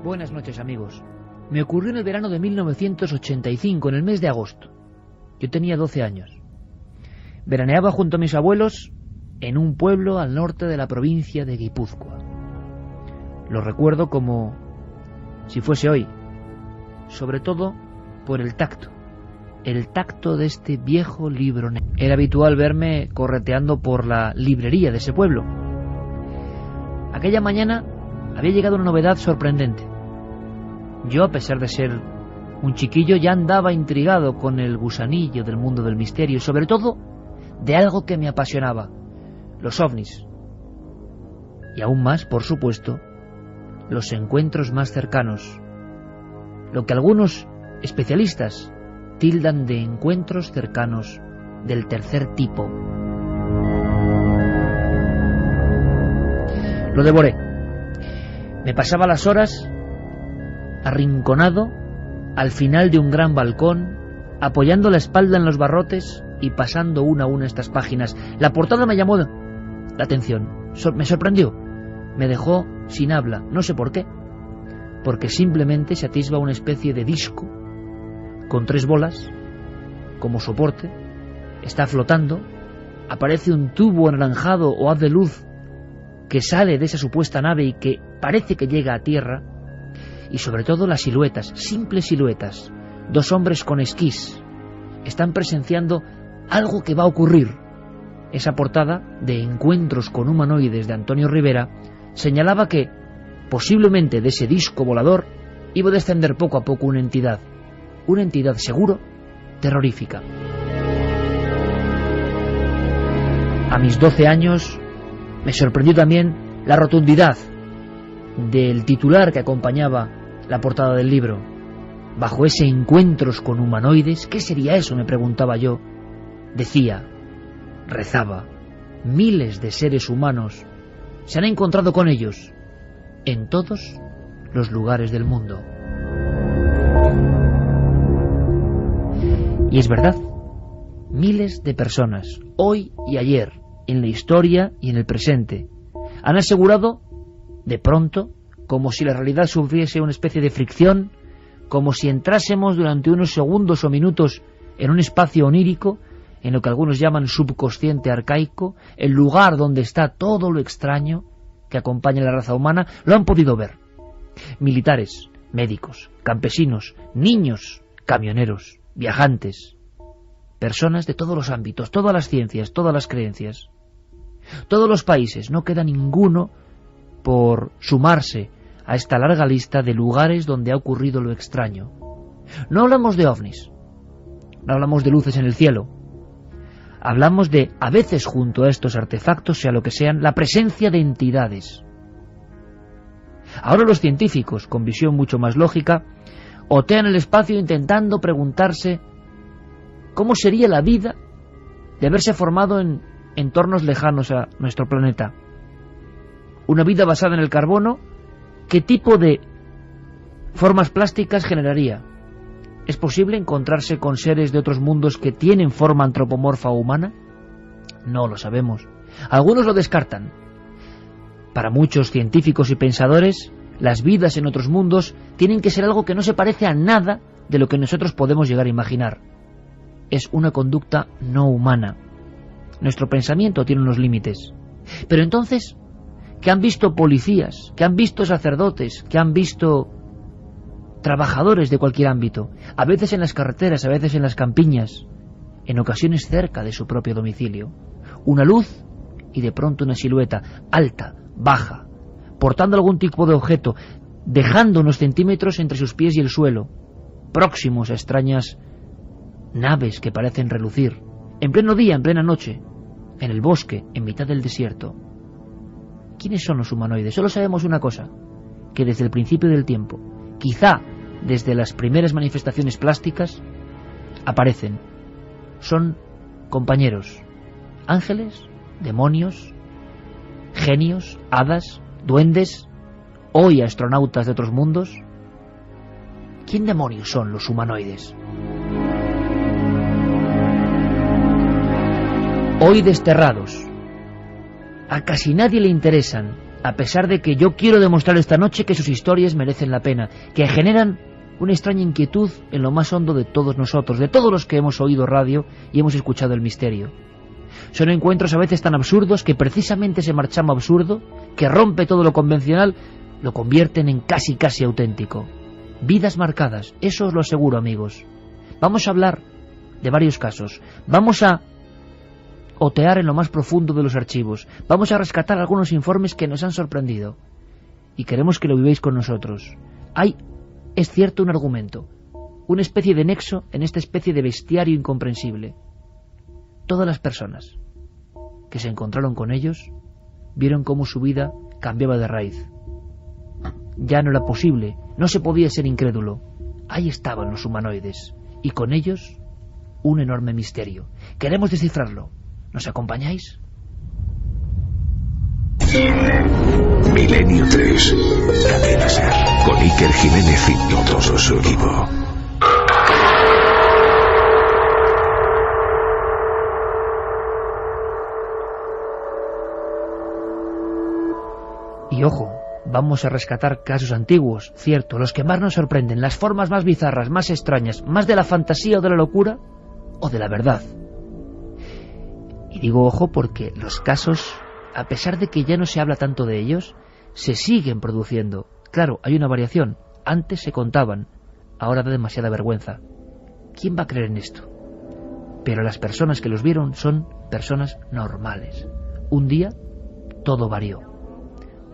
Buenas noches, amigos. Me ocurrió en el verano de 1985, en el mes de agosto. Yo tenía 12 años. Veraneaba junto a mis abuelos en un pueblo al norte de la provincia de Guipúzcoa. Lo recuerdo como si fuese hoy, sobre todo por el tacto de este viejo libro negro. Era habitual verme correteando por la librería de ese pueblo. Aquella mañana había llegado una novedad sorprendente. Yo, a pesar de ser un chiquillo, ya andaba intrigado con el gusanillo del mundo del misterio y sobre todo de algo que me apasionaba: los ovnis. Y aún más, por supuesto, los encuentros más cercanos, lo que algunos especialistas tildan de encuentros cercanos del tercer tipo. Lo devoré. Me pasaba las horas arrinconado al final de un gran balcón, apoyando la espalda en los barrotes y pasando una a una estas páginas. La portada me llamó la atención, me sorprendió, me dejó sin habla, no sé por qué, porque simplemente se atisba una especie de disco con 3 bolas como soporte, está flotando, aparece un tubo anaranjado o haz de luz que sale de esa supuesta nave y que parece que llega a tierra, y sobre todo las siluetas, simples siluetas, 2 hombres con esquís, están presenciando algo que va a ocurrir. Esa portada de Encuentros con humanoides de Antonio Rivera señalaba que posiblemente de ese disco volador iba a descender poco a poco una entidad seguro terrorífica. A mis 12 años me sorprendió también la rotundidad del titular que acompañaba la portada del libro. Bajo ese Encuentros con humanoides, ¿qué sería eso?, me preguntaba yo. Decía, rezaba, miles de seres humanos se han encontrado con ellos en todos los lugares del mundo. Y es verdad, miles de personas, hoy y ayer, en la historia y en el presente, han asegurado, de pronto, como si la realidad sufriese una especie de fricción, como si entrásemos durante unos segundos o minutos en un espacio onírico, en lo que algunos llaman subconsciente arcaico, el lugar donde está todo lo extraño que acompaña a la raza humana, lo han podido ver. Militares, médicos, campesinos, niños, camioneros, viajantes, personas de todos los ámbitos, todas las ciencias, todas las creencias, todos los países, no queda ninguno por sumarse a esta larga lista de lugares donde ha ocurrido lo extraño. No hablamos de ovnis, no hablamos de luces en el cielo, hablamos de, a veces junto a estos artefactos, sea lo que sean, la presencia de entidades. Ahora los científicos, con visión mucho más lógica, otean el espacio intentando preguntarse cómo sería la vida de haberse formado en entornos lejanos a nuestro planeta. Una vida basada en el carbono, ¿qué tipo de formas plásticas generaría? ¿Es posible encontrarse con seres de otros mundos que tienen forma antropomorfa o humana? No lo sabemos. Algunos lo descartan. Para muchos científicos y pensadores, las vidas en otros mundos tienen que ser algo que no se parece a nada de lo que nosotros podemos llegar a imaginar. Es una conducta no humana. Nuestro pensamiento tiene unos límites. Pero entonces, ¿qué han visto policías? ¿Qué han visto sacerdotes? ¿Qué han visto trabajadores de cualquier ámbito? A veces en las carreteras, a veces en las campiñas, en ocasiones cerca de su propio domicilio. Una luz y de pronto una silueta, alta, baja, portando algún tipo de objeto, dejando unos centímetros entre sus pies y el suelo, próximos a extrañas naves que parecen relucir, en pleno día, en plena noche, en el bosque, en mitad del desierto. ¿Quiénes son los humanoides? Solo sabemos una cosa, que desde el principio del tiempo, quizá desde las primeras manifestaciones plásticas, aparecen. Son compañeros, ángeles, demonios, genios, hadas, duendes, hoy astronautas de otros mundos. ¿Quién demonios son los humanoides? Hoy desterrados. A casi nadie le interesan a pesar de que yo quiero demostrar esta noche que sus historias merecen la pena, que generan una extraña inquietud en lo más hondo de todos nosotros, de todos los que hemos oído radio y hemos escuchado el misterio. Son encuentros a veces tan absurdos que precisamente ese marchamo absurdo, que rompe todo lo convencional, lo convierten en casi auténtico. Vidas marcadas, eso os lo aseguro, amigos. Vamos a hablar de varios casos. Vamos a otear en lo más profundo de los archivos. Vamos a rescatar algunos informes que nos han sorprendido. Y queremos que lo vivéis con nosotros. Hay, es cierto, un argumento, una especie de nexo en esta especie de bestiario incomprensible. Todas las personas que se encontraron con ellos vieron cómo su vida cambiaba de raíz. Ya no era posible, no se podía ser incrédulo. Ahí estaban los humanoides, y con ellos un enorme misterio. Queremos descifrarlo. ¿Nos acompañáis? Milenio 3, Cadena SER, con Iker Jiménez y todo su equipo. Y ojo, vamos a rescatar casos antiguos, cierto, los que más nos sorprenden, las formas más bizarras, más extrañas, más de la fantasía o de la locura, o de la verdad. Y digo ojo porque los casos, a pesar de que ya no se habla tanto de ellos, se siguen produciendo. Claro, hay una variación. Antes se contaban, ahora da demasiada vergüenza. ¿Quién va a creer en esto? Pero las personas que los vieron son personas normales. Un día, todo varió.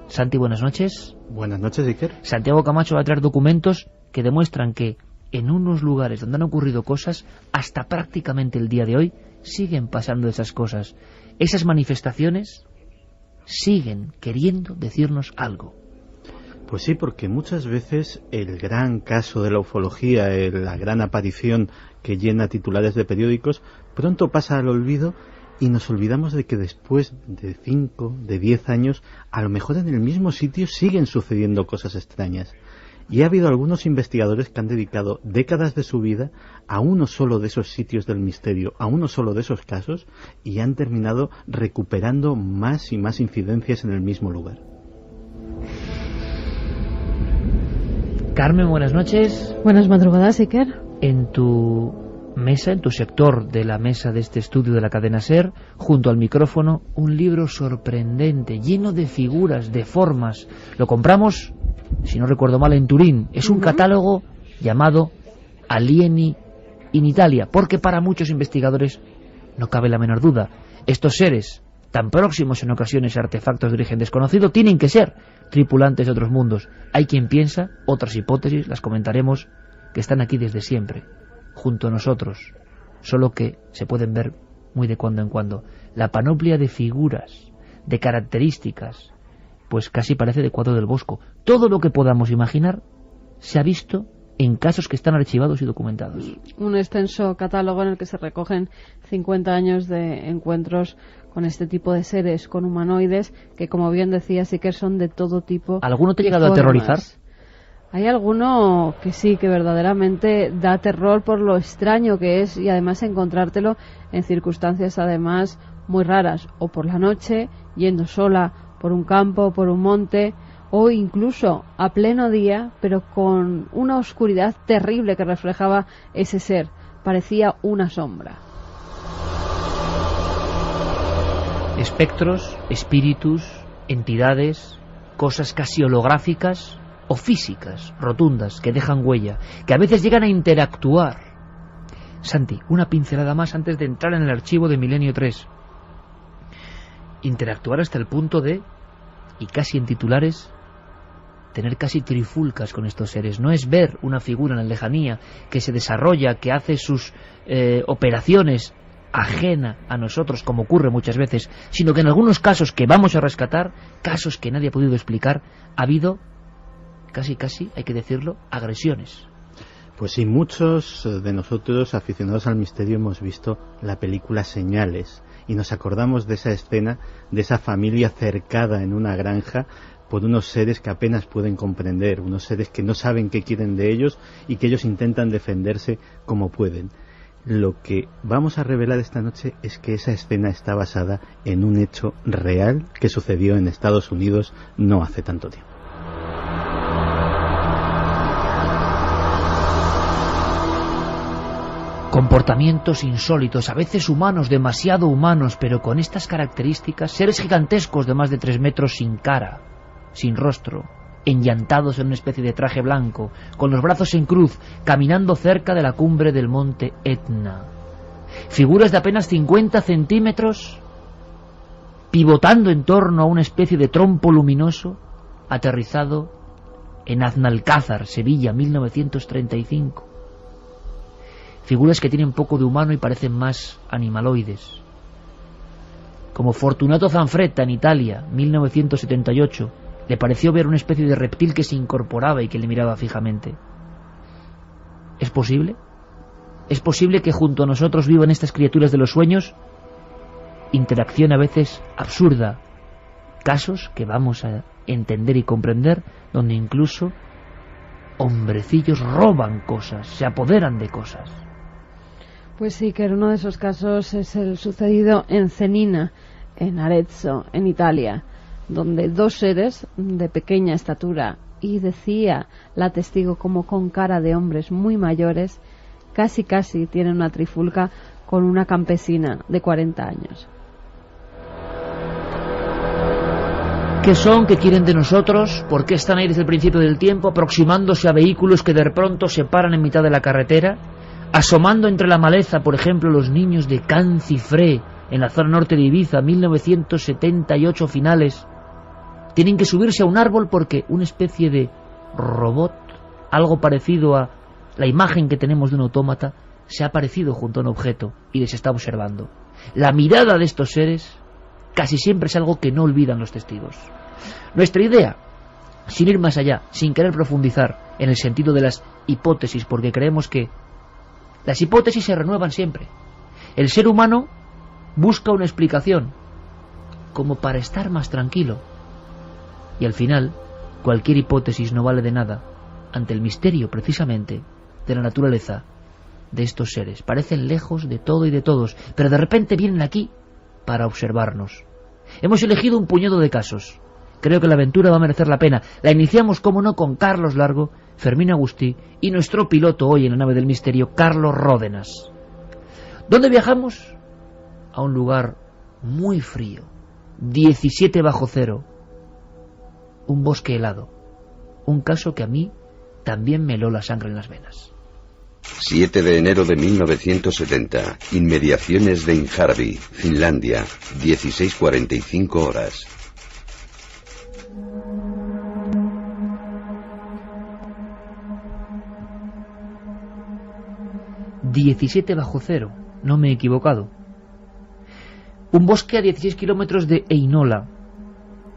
Santi, buenas noches. Buenas noches, Iker. Santiago Camacho va a traer documentos que demuestran que en unos lugares donde han ocurrido cosas, hasta prácticamente el día de hoy, siguen pasando esas cosas. Esas manifestaciones siguen queriendo decirnos algo. Pues sí, porque muchas veces el gran caso de la ufología, la gran aparición que llena titulares de periódicos, pronto pasa al olvido y nos olvidamos de que después de 5, de 10 años, a lo mejor en el mismo sitio siguen sucediendo cosas extrañas. Y ha habido algunos investigadores que han dedicado décadas de su vida a uno solo de esos sitios del misterio, a uno solo de esos casos, y han terminado recuperando más y más incidencias en el mismo lugar. Carmen, buenas noches. Buenas madrugadas, Iker. En tu mesa, en tu sector de la mesa de este estudio de la cadena SER, junto al micrófono, un libro sorprendente, lleno de figuras, de formas. Lo compramos, si no recuerdo mal, en Turín. Es un catálogo llamado Alieni in Italia, porque para muchos investigadores no cabe la menor duda, estos seres, tan próximos en ocasiones a artefactos de origen desconocido, tienen que ser tripulantes de otros mundos. Hay quien piensa, otras hipótesis, las comentaremos, que están aquí desde siempre, junto a nosotros, solo que se pueden ver muy de cuando en cuando. La panoplia de figuras, de características, pues casi parece de Cuadro del Bosco. Todo lo que podamos imaginar se ha visto en casos que están archivados y documentados. Un extenso catálogo en el que se recogen 50 años de encuentros con este tipo de seres, con humanoides, que como bien decía, sí que son de todo tipo. ¿Alguno te ha llegado a aterrorizar? Hay alguno que sí, que verdaderamente da terror por lo extraño que es, y además encontrártelo en circunstancias además muy raras, o por la noche, yendo sola por un campo, por un monte, o incluso a pleno día, pero con una oscuridad terrible que reflejaba ese ser. Parecía una sombra. Espectros, espíritus, entidades, cosas casi holográficas o físicas, rotundas, que dejan huella, que a veces llegan a interactuar. Santi, una pincelada más antes de entrar en el archivo de Milenio 3. Interactuar hasta el punto de, y casi en titulares, tener casi trifulcas con estos seres. No es ver una figura en la lejanía que se desarrolla, que hace sus operaciones ajena a nosotros, como ocurre muchas veces, sino que en algunos casos que vamos a rescatar, casos que nadie ha podido explicar, ha habido casi, hay que decirlo, agresiones. Pues sí, muchos de nosotros aficionados al misterio hemos visto la película Señales y nos acordamos de esa escena, de esa familia cercada en una granja por unos seres que apenas pueden comprender, unos seres que no saben qué quieren de ellos y que ellos intentan defenderse como pueden. Lo que vamos a revelar esta noche es que esa escena está basada en un hecho real que sucedió en Estados Unidos no hace tanto tiempo. Comportamientos insólitos, a veces humanos, demasiado humanos, pero con estas características, seres gigantescos de más de 3 metros sin cara, sin rostro, enllantados en una especie de traje blanco, con los brazos en cruz, caminando cerca de la cumbre del monte Etna. Figuras de apenas 50 centímetros, pivotando en torno a una especie de trompo luminoso, aterrizado en Aznalcázar, Sevilla, 1935. Figuras que tienen poco de humano y parecen más animaloides. Como Fortunato Zanfretta en Italia, 1978, le pareció ver una especie de reptil que se incorporaba y que le miraba fijamente. ¿Es posible? ¿Es posible que junto a nosotros vivan estas criaturas de los sueños? Interacción a veces absurda. Casos que vamos a entender y comprender, donde incluso hombrecillos roban cosas, se apoderan de cosas. Pues sí, que uno de esos casos es el sucedido en Cenina, en Arezzo, en Italia, donde 2 seres de pequeña estatura, y decía la testigo como con cara de hombres muy mayores, casi tienen una trifulca con una campesina de 40 años. ¿Qué son? ¿Qué quieren de nosotros? ¿Por qué están ahí desde el principio del tiempo, aproximándose a vehículos que de pronto se paran en mitad de la carretera? Asomando entre la maleza, por ejemplo, los niños de Cancifré, en la zona norte de Ibiza, 1978 finales. Tienen que subirse a un árbol porque una especie de robot, algo parecido a la imagen que tenemos de un autómata, se ha aparecido junto a un objeto y les está observando. La mirada de estos seres casi siempre es algo que no olvidan los testigos. Nuestra idea, sin ir más allá, sin querer profundizar en el sentido de las hipótesis, porque creemos que las hipótesis se renuevan siempre. El ser humano busca una explicación, como para estar más tranquilo. Y al final, cualquier hipótesis no vale de nada ante el misterio, precisamente, de la naturaleza de estos seres. Parecen lejos de todo y de todos, pero de repente vienen aquí para observarnos. Hemos elegido un puñado de casos. Creo que la aventura va a merecer la pena. La iniciamos, como no, con Carlos Largo, Fermín Agustí y nuestro piloto hoy en la nave del misterio, Carlos Ródenas. ¿Dónde viajamos? A un lugar muy frío, 17 bajo cero, un bosque helado, un caso que a mí también me heló la sangre en las venas. 7 de enero de 1970, inmediaciones de Injärvi, Finlandia, 16:45 horas. ...17 bajo cero, no me he equivocado. Un bosque a 16 kilómetros de Heinola,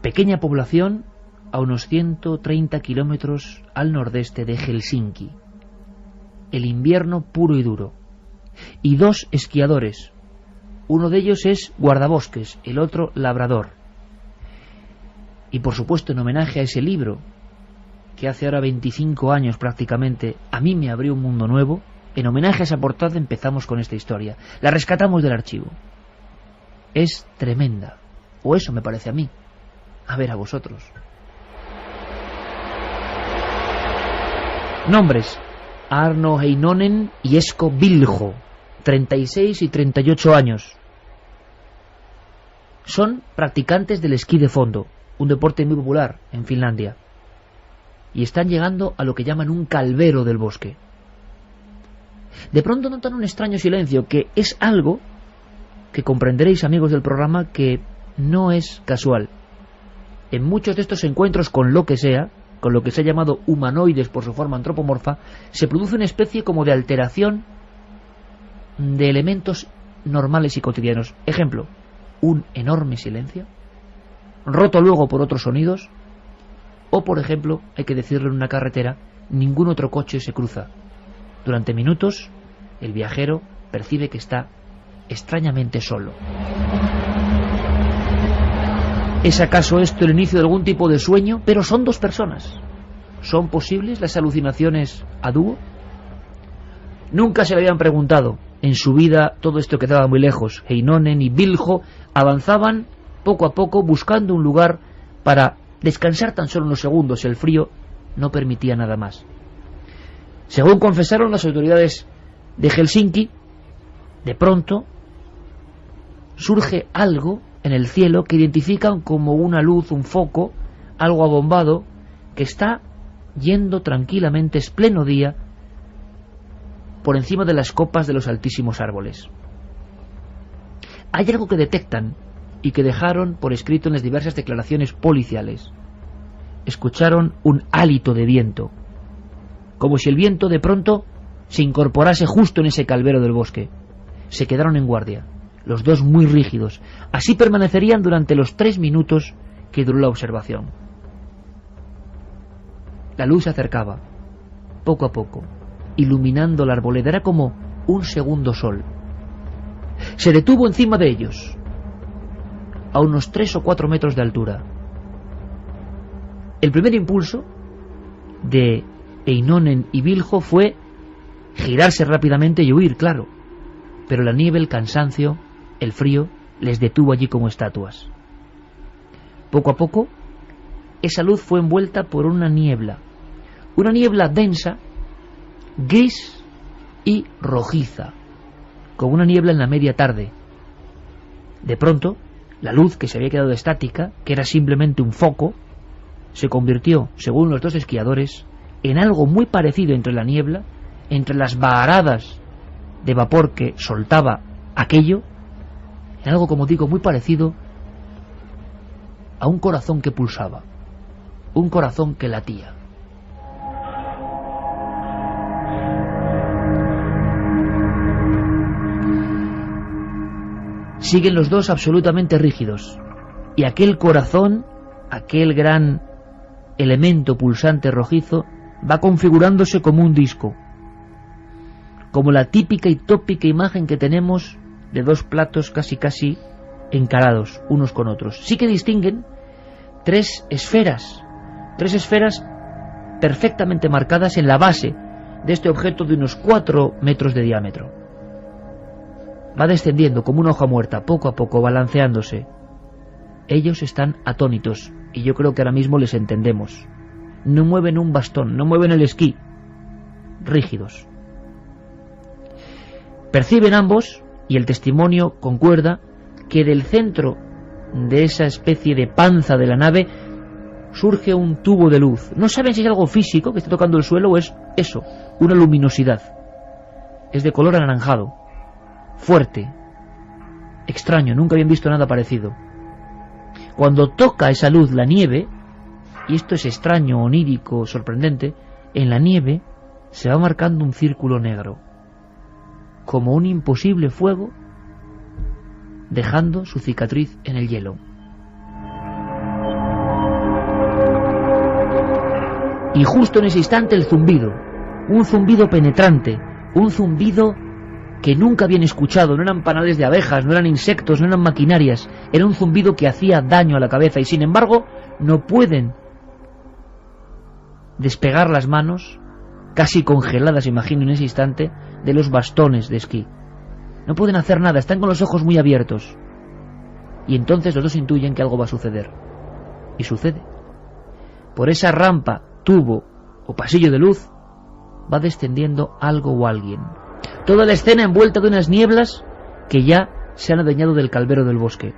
pequeña población a unos 130 kilómetros al nordeste de Helsinki. El invierno puro y duro. Y 2 esquiadores. Uno de ellos es guardabosques, el otro labrador. Y por supuesto, en homenaje a ese libro, que hace ahora 25 años prácticamente, a mí me abrió un mundo nuevo, en homenaje a esa portada empezamos con esta historia. La rescatamos del archivo. Es tremenda, o eso me parece a mí. A ver a vosotros. Nombres: Arno Heinonen y Esko Viljo, 36 y 38 años. Son practicantes del esquí de fondo, un deporte muy popular en Finlandia, y están llegando a lo que llaman un calvero del bosque. De pronto notan un extraño silencio, que es algo que comprenderéis, amigos del programa, que no es casual. En muchos de estos encuentros con lo que sea, con lo que se ha llamado humanoides por su forma antropomorfa, se produce una especie como de alteración de elementos normales y cotidianos. Ejemplo, un enorme silencio, roto luego por otros sonidos, o por ejemplo, hay que decirlo, en una carretera, ningún otro coche se cruza. Durante minutos, el viajero percibe que está extrañamente solo. ¿Es acaso esto el inicio de algún tipo de sueño? Pero son 2 personas. ¿Son posibles las alucinaciones a dúo? Nunca se le habían preguntado en su vida todo esto quedaba muy lejos. Einonen y Bilho avanzaban poco a poco buscando un lugar para descansar tan solo unos segundos. El frío no permitía nada más. Según confesaron las autoridades de Helsinki, de pronto surge algo en el cielo que identifican como una luz, un foco, algo abombado, que está yendo tranquilamente, es pleno día, por encima de las copas de los altísimos árboles. Hay algo que detectan y que dejaron por escrito en las diversas declaraciones policiales. Escucharon un hálito de viento, como si el viento de pronto se incorporase justo en ese calvero del bosque. Se quedaron en guardia, los dos muy rígidos. Así permanecerían durante los 3 minutos que duró la observación. La luz se acercaba, poco a poco, iluminando la arboleda. Era como un segundo sol. Se detuvo encima de ellos, a unos 3 o 4 metros de altura. El primer impulso de Einonen y Bilho fue girarse rápidamente y huir, claro, pero la nieve, el cansancio, el frío les detuvo allí como estatuas. Poco a poco esa luz fue envuelta por una niebla densa, gris y rojiza, como una niebla en la media tarde. De pronto la luz, que se había quedado estática, que era simplemente un foco, se convirtió, según los dos esquiadores, en algo muy parecido entre la niebla, entre las varadas de vapor que soltaba aquello, en algo, como digo, muy parecido a un corazón que pulsaba, un corazón que latía. Siguen los dos absolutamente rígidos, y aquel corazón, aquel gran elemento pulsante rojizo, va configurándose como un disco, como la típica y tópica imagen que tenemos de dos platos casi encarados unos con otros. Sí que distinguen 3 esferas perfectamente marcadas en la base de este objeto de unos 4 metros de diámetro. Va descendiendo como una hoja muerta, poco a poco, balanceándose. Ellos están atónitos, y yo creo que ahora mismo les entendemos. No mueven un bastón, no mueven el esquí, rígidos. Perciben ambos, y el testimonio concuerda, que del centro de esa especie de panza de la nave surge un tubo de luz. No saben si es algo físico que está tocando el suelo o es eso, una luminosidad. Es de color anaranjado, fuerte, extraño, nunca habían visto nada parecido. Cuando toca esa luz la nieve, y esto es extraño, onírico, sorprendente, en la nieve se va marcando un círculo negro, como un imposible fuego, dejando su cicatriz en el hielo. Y justo en ese instante el zumbido, un zumbido penetrante, un zumbido que nunca habían escuchado. No eran panales de abejas, no eran insectos, no eran maquinarias, era un zumbido que hacía daño a la cabeza, y sin embargo no pueden despegar las manos, casi congeladas, imagino, en ese instante, de los bastones de esquí. No pueden hacer nada, están con los ojos muy abiertos. Y entonces los dos intuyen que algo va a suceder. Y sucede. Por esa rampa, tubo o pasillo de luz va descendiendo algo o alguien. Toda la escena envuelta de unas nieblas que ya se han adueñado del calvero del bosque.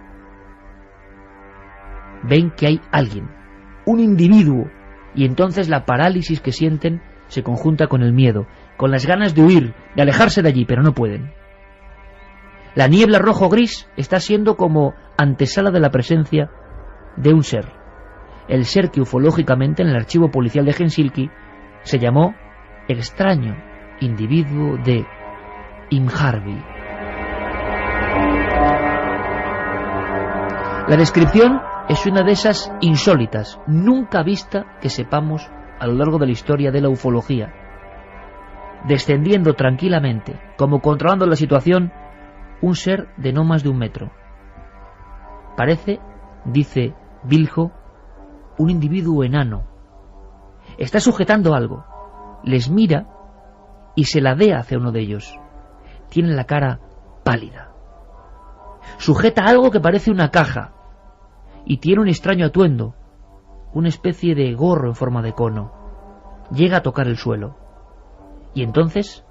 Ven que hay alguien, un individuo, y entonces la parálisis que sienten se conjunta con el miedo, con las ganas de huir, de alejarse de allí, pero no pueden. La niebla rojo-gris está siendo como antesala de la presencia de un ser. El ser que ufológicamente en el archivo policial de Helsinki se llamó extraño individuo de Imharvi. La descripción es una de esas insólitas, nunca vista que sepamos a lo largo de la historia de la ufología. Descendiendo tranquilamente, como controlando la situación, un ser de no más de 1 metro. Parece, dice Bilho, un individuo enano. Está sujetando algo, les mira y se ladea hacia uno de ellos. tiene la cara pálida. Sujeta algo que parece una caja y tiene un extraño atuendo, una especie de gorro en forma de cono. Llega a tocar el suelo y entonces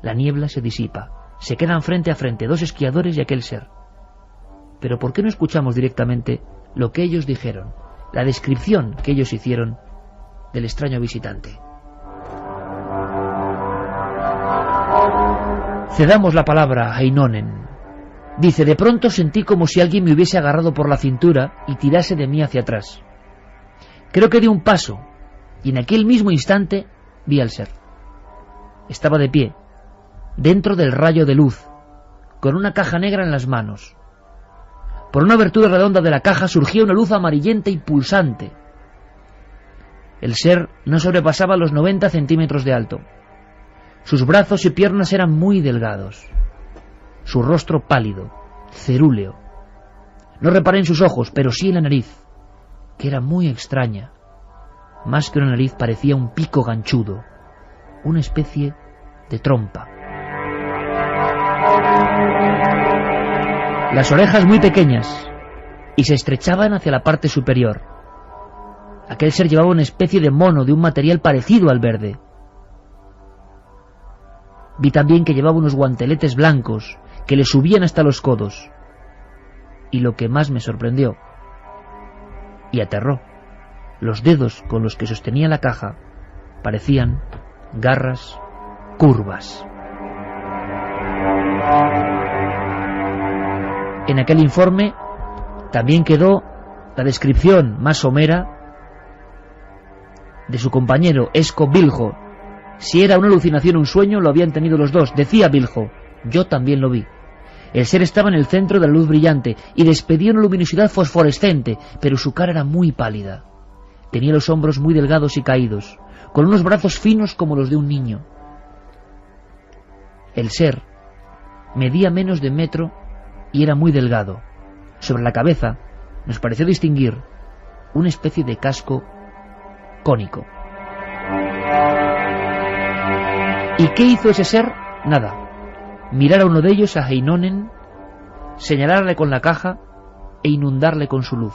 la niebla se disipa. Se quedan frente a frente dos esquiadores y aquel ser. Pero ¿por qué no escuchamos directamente lo que ellos dijeron, la descripción que ellos hicieron del extraño visitante? Cedamos la palabra a Heinonen. Dice: de pronto sentí como si alguien me hubiese agarrado por la cintura y tirase de mí hacia atrás. Creo que di un paso y en aquel mismo instante vi al ser. Estaba de pie, dentro del rayo de luz, con una caja negra en las manos. Por una abertura redonda de la caja surgía una luz amarillenta y pulsante. El ser no sobrepasaba los 90 centímetros de alto. Sus brazos y piernas eran muy delgados. Su rostro pálido, cerúleo. No reparé en sus ojos, pero sí en la nariz, que era muy extraña. Más que una nariz parecía un pico ganchudo, una especie de trompa. Las orejas muy pequeñas y se estrechaban hacia la parte superior. Aquel ser llevaba una especie de mono de un material parecido al verde. Vi también que llevaba unos guanteletes blancos que le subían hasta los codos. Y lo que más me sorprendió y aterró, los dedos con los que sostenía la caja parecían garras curvas. En aquel informe también quedó la descripción más somera de su compañero Esko Viljo. Si era una alucinación o un sueño, lo habían tenido los dos. Decía Viljo: yo también lo vi. El ser estaba en el centro de la luz brillante y despedía una luminosidad fosforescente, pero su cara era muy pálida. Tenía los hombros muy delgados y caídos, con unos brazos finos como los de un niño. El ser medía menos de 1 metro y era muy delgado. Sobre la cabeza nos pareció distinguir una especie de casco cónico. ¿Y qué hizo ese ser? Nada. Mirar a uno de ellos, a Heinonen, señalarle con la caja e inundarle con su luz.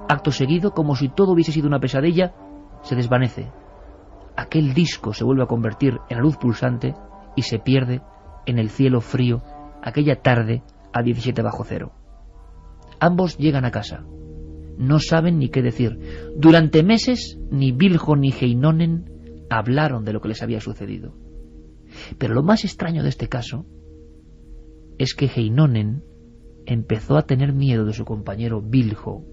Acto seguido, como si todo hubiese sido una pesadilla, se desvanece. Aquel disco se vuelve a convertir en la luz pulsante y se pierde en el cielo frío aquella tarde a 17 bajo cero. Ambos llegan a casa. No saben ni qué decir. Durante meses ni Viljo ni Heinonen hablaron de lo que les había sucedido. Pero lo más extraño de este caso es que Heinonen empezó a tener miedo de su compañero Viljo.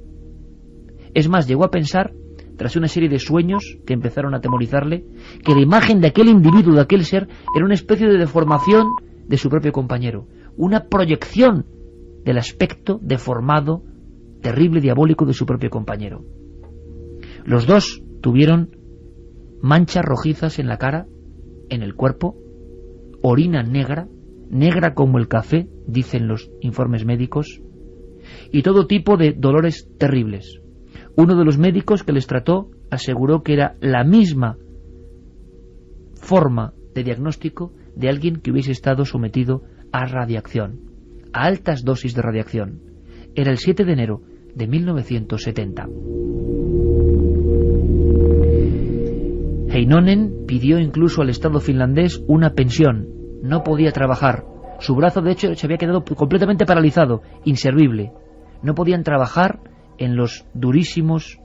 Es más, llegó a pensar, tras una serie de sueños que empezaron a atemorizarle, que la imagen de aquel individuo, de aquel ser, era una especie de deformación de su propio compañero, una proyección del aspecto deformado, terrible, diabólico de su propio compañero. Los dos tuvieron manchas rojizas en la cara, en el cuerpo, orina negra, negra como el café, dicen los informes médicos, y todo tipo de dolores terribles. Uno de los médicos que les trató aseguró que era la misma forma de diagnóstico de alguien que hubiese estado sometido a radiación, a altas dosis de radiación. Era el 7 de enero de 1970. Heinonen pidió incluso al Estado finlandés una pensión. No podía trabajar. Su brazo, de hecho, se había quedado completamente paralizado, inservible. No podían trabajar en los durísimos,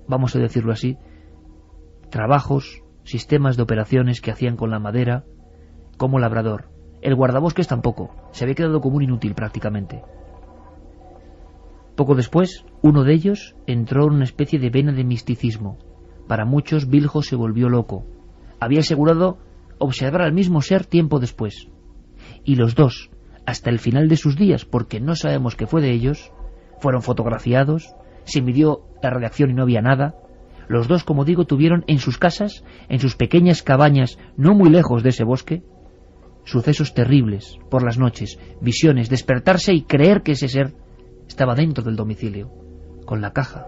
vamos a decirlo así, trabajos, sistemas de operaciones que hacían con la madera como labrador. El guardabosques tampoco, se había quedado como un inútil prácticamente. Poco después, uno de ellos entró en una especie de vena de misticismo. Para muchos, Viljo se volvió loco. Había asegurado observar al mismo ser tiempo después. Y los dos, hasta el final de sus días, porque no sabemos qué fue de ellos, fueron fotografiados, se midió la radiación y no había nada. Los dos, como digo, tuvieron en sus casas, en sus pequeñas cabañas, no muy lejos de ese bosque, sucesos terribles por las noches, visiones, despertarse y creer que ese ser estaba dentro del domicilio, con la caja,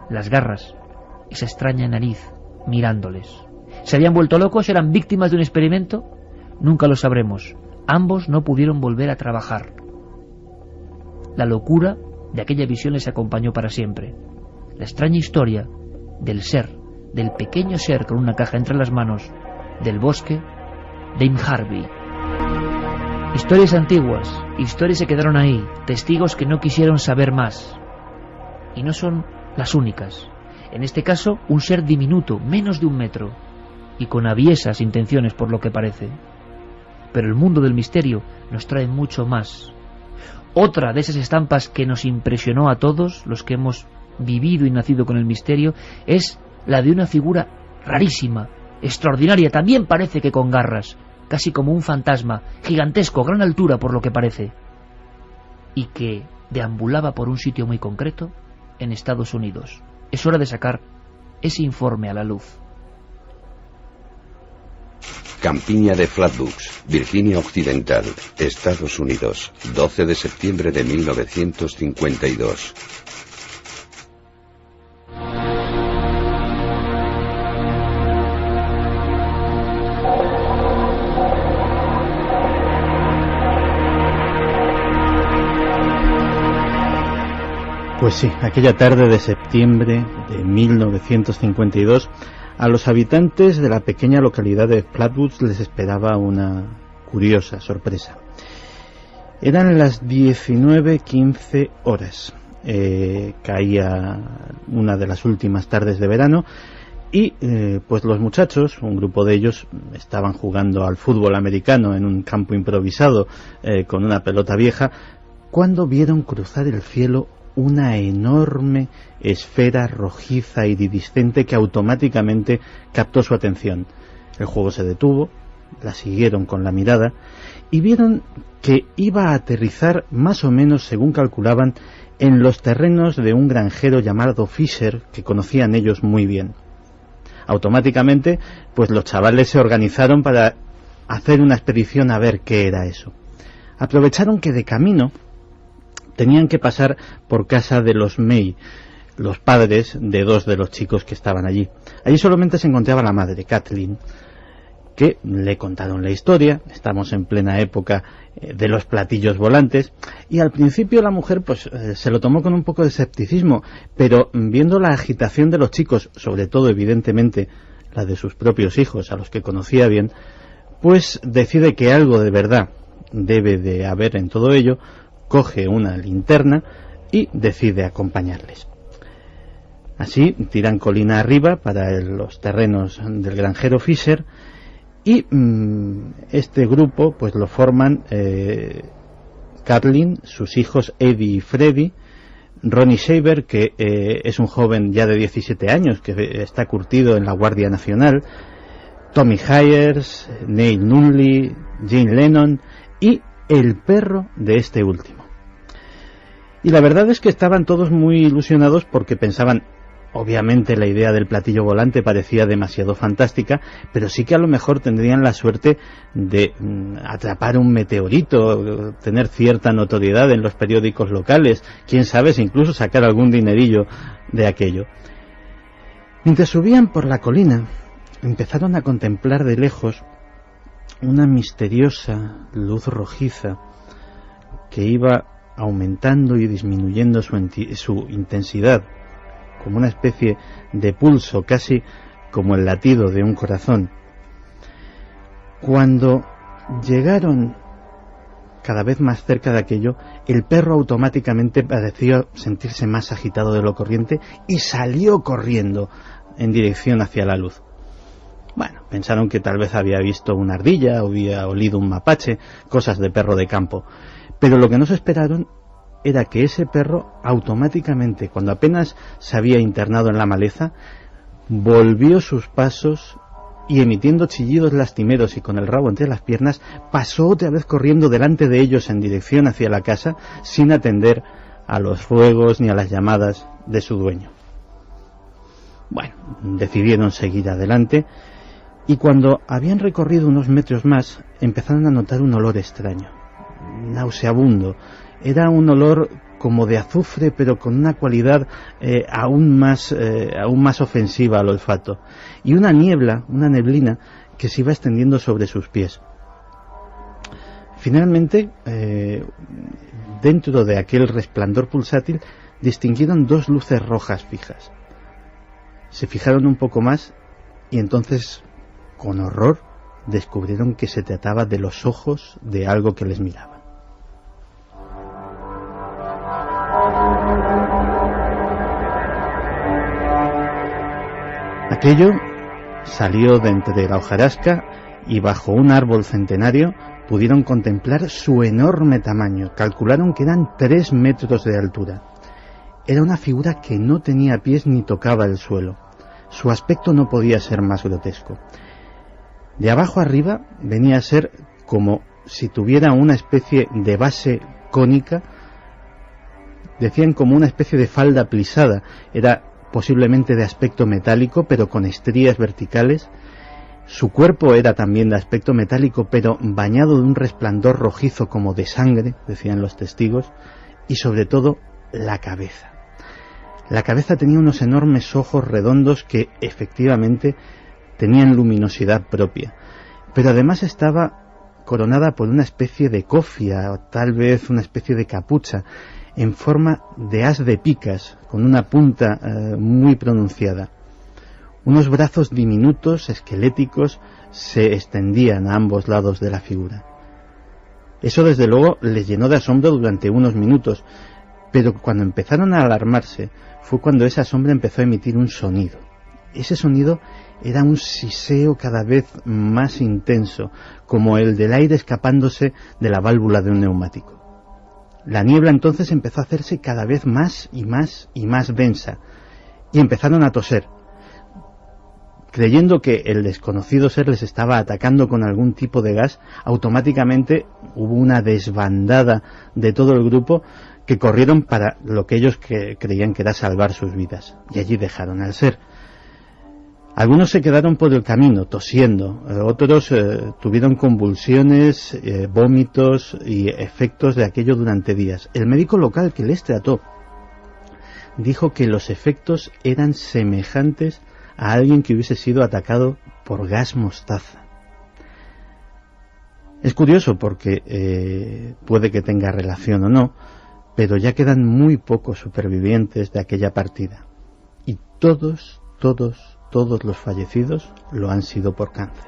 las garras, esa extraña nariz, mirándoles. ¿Se habían vuelto locos? ¿Eran víctimas de un experimento? Nunca lo sabremos. Ambos no pudieron volver a trabajar. La locura de aquella visión les acompañó para siempre. La extraña historia del ser, del pequeño ser con una caja entre las manos, del bosque de Inharville. Historias antiguas, historias que quedaron ahí, testigos que no quisieron saber más. Y no son las únicas. En este caso, un ser diminuto, menos de 1 metro, y con aviesas intenciones por lo que parece. Pero el mundo del misterio nos trae mucho más. Otra de esas estampas que nos impresionó a todos los que hemos vivido y nacido con el misterio es la de una figura rarísima, extraordinaria, también parece que con garras, casi como un fantasma, gigantesco, gran altura por lo que parece, y que deambulaba por un sitio muy concreto en Estados Unidos. Es hora de sacar ese informe a la luz. Campiña de Flatbush, Virginia Occidental, Estados Unidos, 12 de septiembre de 1952. Pues sí, aquella tarde de septiembre de 1952, a los habitantes de la pequeña localidad de Flatbush les esperaba una curiosa sorpresa. Eran las 19:15 horas. Caía una de las últimas tardes de verano y pues los muchachos, un grupo de ellos, estaban jugando al fútbol americano en un campo improvisado con una pelota vieja, cuando vieron cruzar el cielo una enorme esfera rojiza y iridiscente que automáticamente captó su atención. El juego se detuvo, la siguieron con la mirada y vieron que iba a aterrizar más o menos, según calculaban, en los terrenos de un granjero llamado Fisher, que conocían ellos muy bien. Automáticamente, pues los chavales se organizaron para hacer una expedición a ver qué era eso. Aprovecharon que de camino tenían que pasar por casa de los May, los padres de 2 de los chicos que estaban allí. Allí solamente se encontraba la madre, Kathleen, que le contaron la historia. Estamos en plena época de los platillos volantes, y al principio la mujer pues se lo tomó con un poco de escepticismo, pero viendo la agitación de los chicos, sobre todo evidentemente la de sus propios hijos, a los que conocía bien, pues decide que algo de verdad debe de haber en todo ello. Coge una linterna y decide acompañarles. Así tiran colina arriba para los terrenos del granjero Fisher, y este grupo pues lo forman Kathleen, sus hijos Eddie y Freddie, Ronnie Shaver, que es un joven ya de 17 años que está curtido en la Guardia Nacional, Tommy Hayers, Neil Nunley, Jane Lennon y el perro de este último. Y la verdad es que estaban todos muy ilusionados porque pensaban, obviamente la idea del platillo volante parecía demasiado fantástica, pero sí que a lo mejor tendrían la suerte de atrapar un meteorito, tener cierta notoriedad en los periódicos locales, quién sabe si incluso sacar algún dinerillo de aquello. Mientras subían por la colina, empezaron a contemplar de lejos una misteriosa luz rojiza que iba aumentando y disminuyendo su intensidad, como una especie de pulso, casi como el latido de un corazón. Cuando llegaron cada vez más cerca de aquello, el perro automáticamente pareció sentirse más agitado de lo corriente y salió corriendo en dirección hacia la luz. Bueno, pensaron que tal vez había visto una ardilla o había olido un mapache, cosas de perro de campo. Pero lo que no se esperaron era que ese perro automáticamente, cuando apenas se había internado en la maleza, volvió sus pasos y, emitiendo chillidos lastimeros y con el rabo entre las piernas, pasó otra vez corriendo delante de ellos en dirección hacia la casa, sin atender a los ruegos ni a las llamadas de su dueño. Bueno, decidieron seguir adelante, y cuando habían recorrido unos metros más, empezaron a notar un olor extraño, nauseabundo. Era un olor como de azufre, pero con una cualidad aún más ofensiva al olfato, y una neblina que se iba extendiendo sobre sus pies. Finalmente, dentro de aquel resplandor pulsátil, distinguieron 2 luces rojas fijas. Se fijaron un poco más y entonces, con horror, descubrieron que se trataba de los ojos de algo que les miraba. Aquello salió de entre la hojarasca y bajo un árbol centenario pudieron contemplar su enorme tamaño. Calcularon que eran 3 metros de altura. Era una figura que no tenía pies ni tocaba el suelo. Su aspecto no podía ser más grotesco. De abajo arriba venía a ser como si tuviera una especie de base cónica. Decían como una especie de falda plisada. Era posiblemente de aspecto metálico, pero con estrías verticales. Su cuerpo era también de aspecto metálico, pero bañado de un resplandor rojizo como de sangre, decían los testigos, y sobre todo la cabeza. La cabeza tenía unos enormes ojos redondos que efectivamente tenían luminosidad propia, pero además estaba coronada por una especie de cofia, o tal vez una especie de capucha, en forma de as de picas, con una punta muy pronunciada. Unos brazos diminutos, esqueléticos, se extendían a ambos lados de la figura. Eso desde luego les llenó de asombro durante unos minutos, pero cuando empezaron a alarmarse fue cuando ese asombro empezó a emitir un sonido. Ese sonido era un siseo cada vez más intenso, como el del aire escapándose de la válvula de un neumático. La niebla entonces empezó a hacerse cada vez más y más y más densa, y empezaron a toser. Creyendo que el desconocido ser les estaba atacando con algún tipo de gas, automáticamente hubo una desbandada de todo el grupo que corrieron para lo que ellos creían que era salvar sus vidas, y allí dejaron al ser. Algunos se quedaron por el camino tosiendo, otros tuvieron convulsiones, vómitos y efectos de aquello durante días. El médico local que les trató dijo que los efectos eran semejantes a alguien que hubiese sido atacado por gas mostaza. Es curioso porque puede que tenga relación o no, pero ya quedan muy pocos supervivientes de aquella partida, y todos los fallecidos lo han sido por cáncer.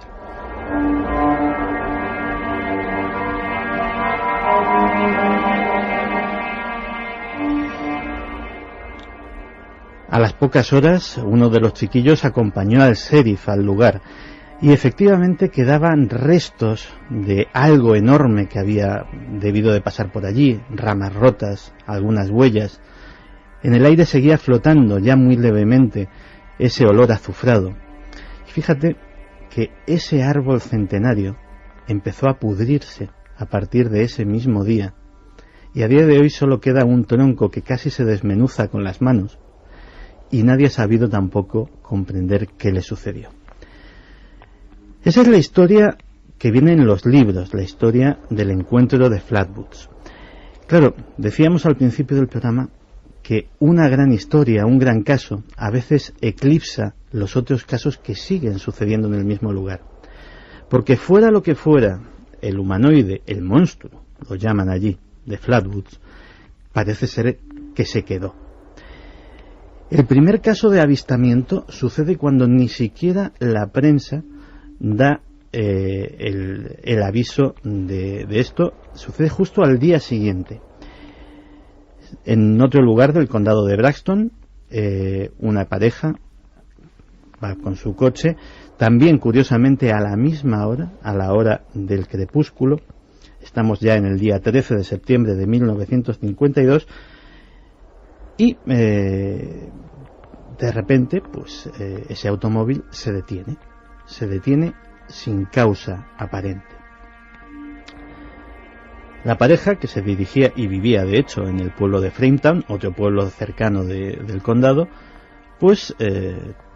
A las pocas horas, uno de los chiquillos acompañó al sheriff al lugar, y efectivamente quedaban restos de algo enorme que había debido de pasar por allí, ramas rotas, algunas huellas. En el aire seguía flotando ya muy levemente ese olor azufrado. Y fíjate que ese árbol centenario empezó a pudrirse a partir de ese mismo día, y a día de hoy solo queda un tronco que casi se desmenuza con las manos, y nadie ha sabido tampoco comprender qué le sucedió. Esa es la historia que viene en los libros, la historia del encuentro de Flatwoods. Claro, decíamos al principio del programa que una gran historia, un gran caso, a veces eclipsa los otros casos que siguen sucediendo en el mismo lugar. Porque fuera lo que fuera, el humanoide, el monstruo, lo llaman allí, de Flatwoods, parece ser que se quedó. El primer caso de avistamiento sucede cuando ni siquiera la prensa da el aviso de esto. Sucede justo al día siguiente. En otro lugar del condado de Braxton, una pareja va con su coche, también curiosamente a la misma hora, a la hora del crepúsculo. Estamos ya en el día 13 de septiembre de 1952, y de repente pues ese automóvil se detiene sin causa aparente. La pareja, que se dirigía y vivía de hecho en el pueblo de Frametown, otro pueblo cercano del condado, pues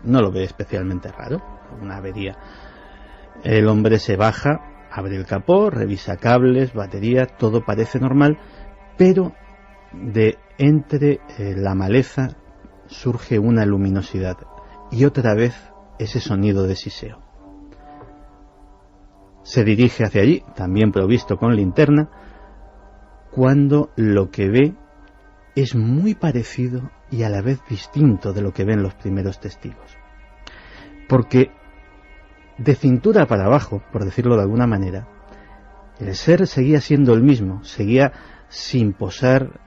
no lo ve especialmente raro, una avería. El hombre se baja, abre el capó, revisa cables, batería, todo parece normal, pero de entre la maleza surge una luminosidad y otra vez ese sonido de siseo. Se dirige hacia allí, también provisto con linterna, cuando lo que ve es muy parecido y a la vez distinto de lo que ven los primeros testigos. Porque de cintura para abajo, por decirlo de alguna manera, el ser seguía siendo el mismo, seguía sin posar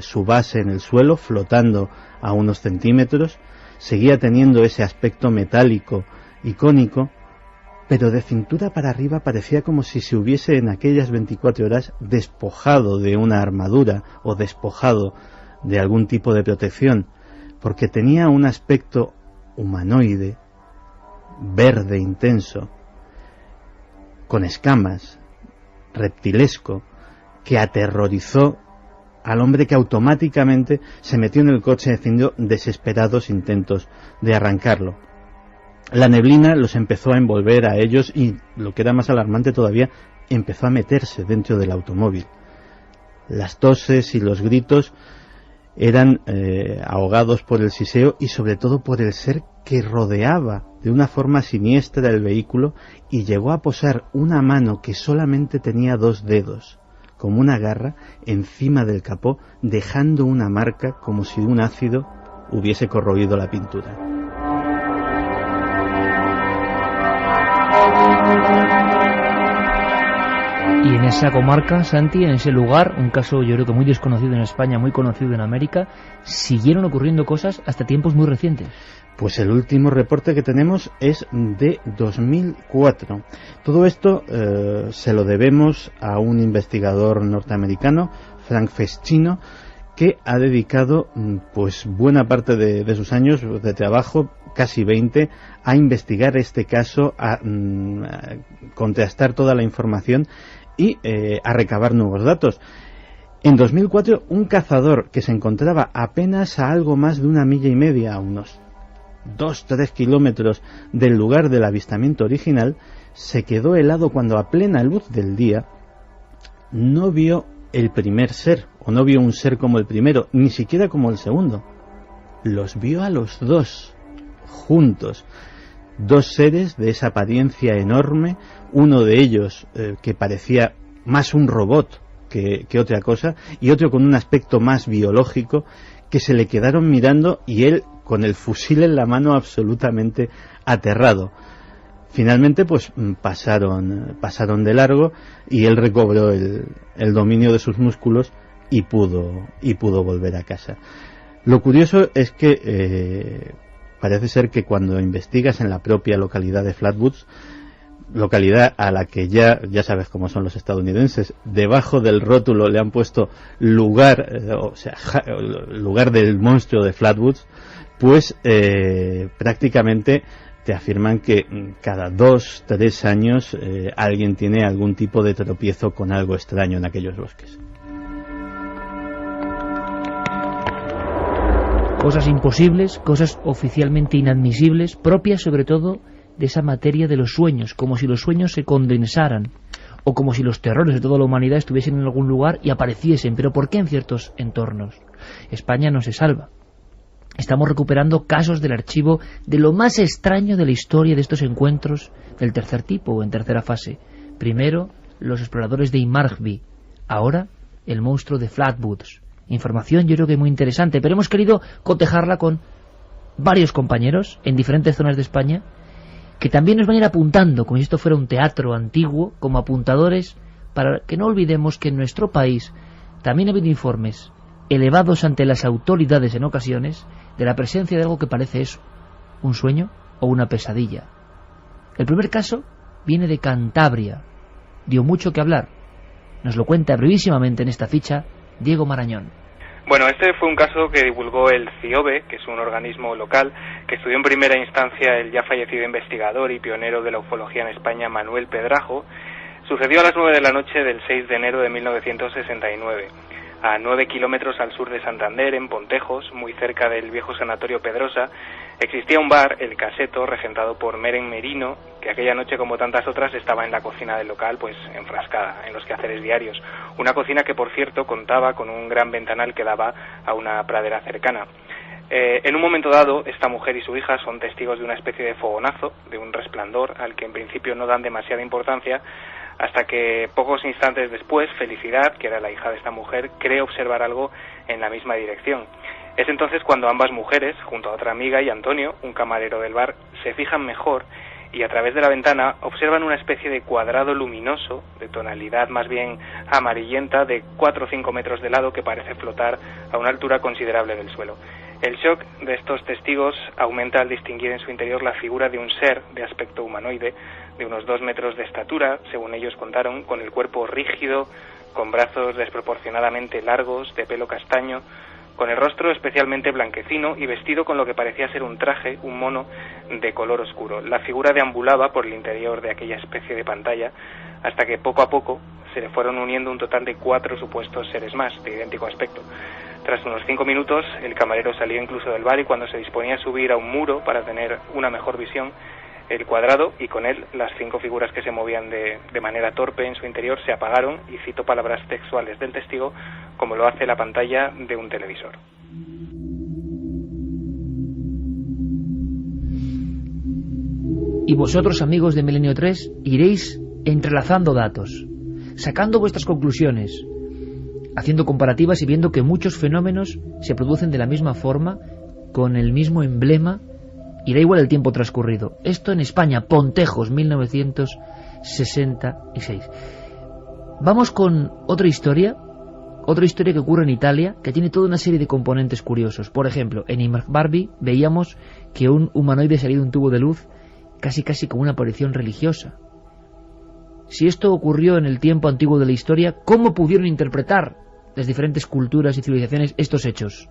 su base en el suelo, flotando a unos centímetros, seguía teniendo ese aspecto metálico y cónico, pero de cintura para arriba parecía como si se hubiese en aquellas 24 horas despojado de una armadura o despojado de algún tipo de protección, porque tenía un aspecto humanoide, verde intenso, con escamas, reptilesco, que aterrorizó al hombre, que automáticamente se metió en el coche haciendo desesperados intentos de arrancarlo. La neblina los empezó a envolver a ellos y, lo que era más alarmante todavía, empezó a meterse dentro del automóvil. Las toses y los gritos eran ahogados por el siseo y sobre todo por el ser que rodeaba de una forma siniestra el vehículo y llegó a posar una mano que solamente tenía 2 dedos, como una garra, encima del capó, dejando una marca como si un ácido hubiese corroído la pintura. Y en esa comarca, Santi, en ese lugar, un caso yo creo que muy desconocido en España, muy conocido en América, siguieron ocurriendo cosas hasta tiempos muy recientes. Pues el último reporte que tenemos es de 2004. Todo esto se lo debemos a un investigador norteamericano, Frank Feschino, que ha dedicado pues buena parte de sus años de trabajo, casi 20, a investigar este caso, a contrastar toda la información y a recabar nuevos datos. En 2004, un cazador que se encontraba apenas a algo más de 1,5 millas, a unos 2-3 kilómetros del lugar del avistamiento original, se quedó helado cuando a plena luz del día no vio el primer ser, o no vio un ser como el primero, ni siquiera como el segundo. Los vio a los 2 juntos, 2 seres de esa apariencia enorme, uno de ellos que parecía más un robot que otra cosa, y otro con un aspecto más biológico, que se le quedaron mirando y él con el fusil en la mano absolutamente aterrado. Finalmente pues pasaron de largo y él recobró el dominio de sus músculos y pudo volver a casa. Lo curioso es que parece ser que cuando investigas en la propia localidad de Flatwoods, localidad a la que ya sabes cómo son los estadounidenses, debajo del rótulo le han puesto lugar del monstruo de Flatwoods, pues prácticamente te afirman que cada 2-3 años alguien tiene algún tipo de tropiezo con algo extraño en aquellos bosques. Cosas imposibles, cosas oficialmente inadmisibles, propias sobre todo de esa materia de los sueños, como si los sueños se condensaran, o como si los terrores de toda la humanidad estuviesen en algún lugar y apareciesen. ¿Pero por qué en ciertos entornos? España no se salva. Estamos recuperando casos del archivo de lo más extraño de la historia de estos encuentros del tercer tipo o en tercera fase. Primero, los exploradores de Inmarjby, ahora el monstruo de Flatwoods. Información yo creo que muy interesante, pero hemos querido cotejarla con varios compañeros en diferentes zonas de España que también nos van a ir apuntando, como si esto fuera un teatro antiguo, como apuntadores, para que no olvidemos que en nuestro país también ha habido informes elevados ante las autoridades en ocasiones de la presencia de algo que parece eso, un sueño o una pesadilla. El primer caso viene de Cantabria, dio mucho que hablar. Nos lo cuenta brevísimamente en esta ficha Diego Marañón. Bueno, este fue un caso que divulgó el CIOBE, que es un organismo local, que estudió en primera instancia el ya fallecido investigador y pionero de la ufología en España, Manuel Pedrajo. Sucedió a las 9 de la noche del 6 de enero de 1969. A 9 kilómetros al sur de Santander, en Pontejos, muy cerca del viejo sanatorio Pedrosa, existía un bar, El Caseto, regentado por Meren Merino, que aquella noche, como tantas otras, estaba en la cocina del local, pues enfrascada en los quehaceres diarios. Una cocina que, por cierto, contaba con un gran ventanal que daba a una pradera cercana. En un momento dado, esta mujer y su hija son testigos de una especie de fogonazo, de un resplandor, al que en principio no dan demasiada importancia, hasta que pocos instantes después, Felicidad, que era la hija de esta mujer, cree observar algo en la misma dirección. Es entonces cuando ambas mujeres, junto a otra amiga y Antonio, un camarero del bar, se fijan mejor y a través de la ventana observan una especie de cuadrado luminoso, de tonalidad más bien amarillenta, de 4 o 5 metros de lado, que parece flotar a una altura considerable del suelo. El shock de estos testigos aumenta al distinguir en su interior la figura de un ser de aspecto humanoide, de unos 2 metros de estatura, según ellos contaron, con el cuerpo rígido, con brazos desproporcionadamente largos, de pelo castaño, con el rostro especialmente blanquecino y vestido con lo que parecía ser un traje, un mono de color oscuro. La figura deambulaba por el interior de aquella especie de pantalla hasta que poco a poco se le fueron uniendo un total de 4 supuestos seres más, de idéntico aspecto. Tras unos 5 minutos, el camarero salió incluso del bar y cuando se disponía a subir a un muro para tener una mejor visión, el cuadrado y con él las 5 figuras que se movían de manera torpe en su interior se apagaron, y cito palabras textuales del testigo, como lo hace la pantalla de un televisor. Y vosotros, amigos de Milenio 3, iréis entrelazando datos, sacando vuestras conclusiones, haciendo comparativas y viendo que muchos fenómenos se producen de la misma forma, con el mismo emblema, y da igual el tiempo transcurrido. Esto en España, Pontejos, 1966. Vamos con otra historia que ocurre en Italia, que tiene toda una serie de componentes curiosos. Por ejemplo, en Imag Barbie veíamos que un humanoide salía de un tubo de luz casi como una aparición religiosa. Si esto ocurrió en el tiempo antiguo de la historia, ¿cómo pudieron interpretar las diferentes culturas y civilizaciones estos hechos?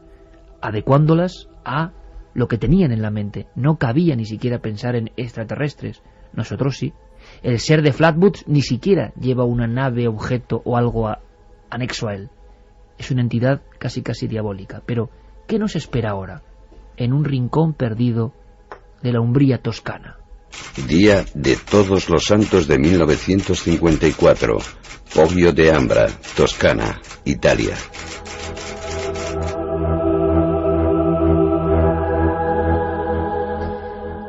Adecuándolas a lo que tenían en la mente. No cabía ni siquiera pensar en extraterrestres. Nosotros sí. El ser de Flatwoods ni siquiera lleva una nave, objeto o algo anexo a él. Es una entidad casi diabólica. Pero, ¿qué nos espera ahora? En un rincón perdido de la Umbría toscana. Día de Todos los Santos de 1954. Poggio de Ambra, Toscana, Italia.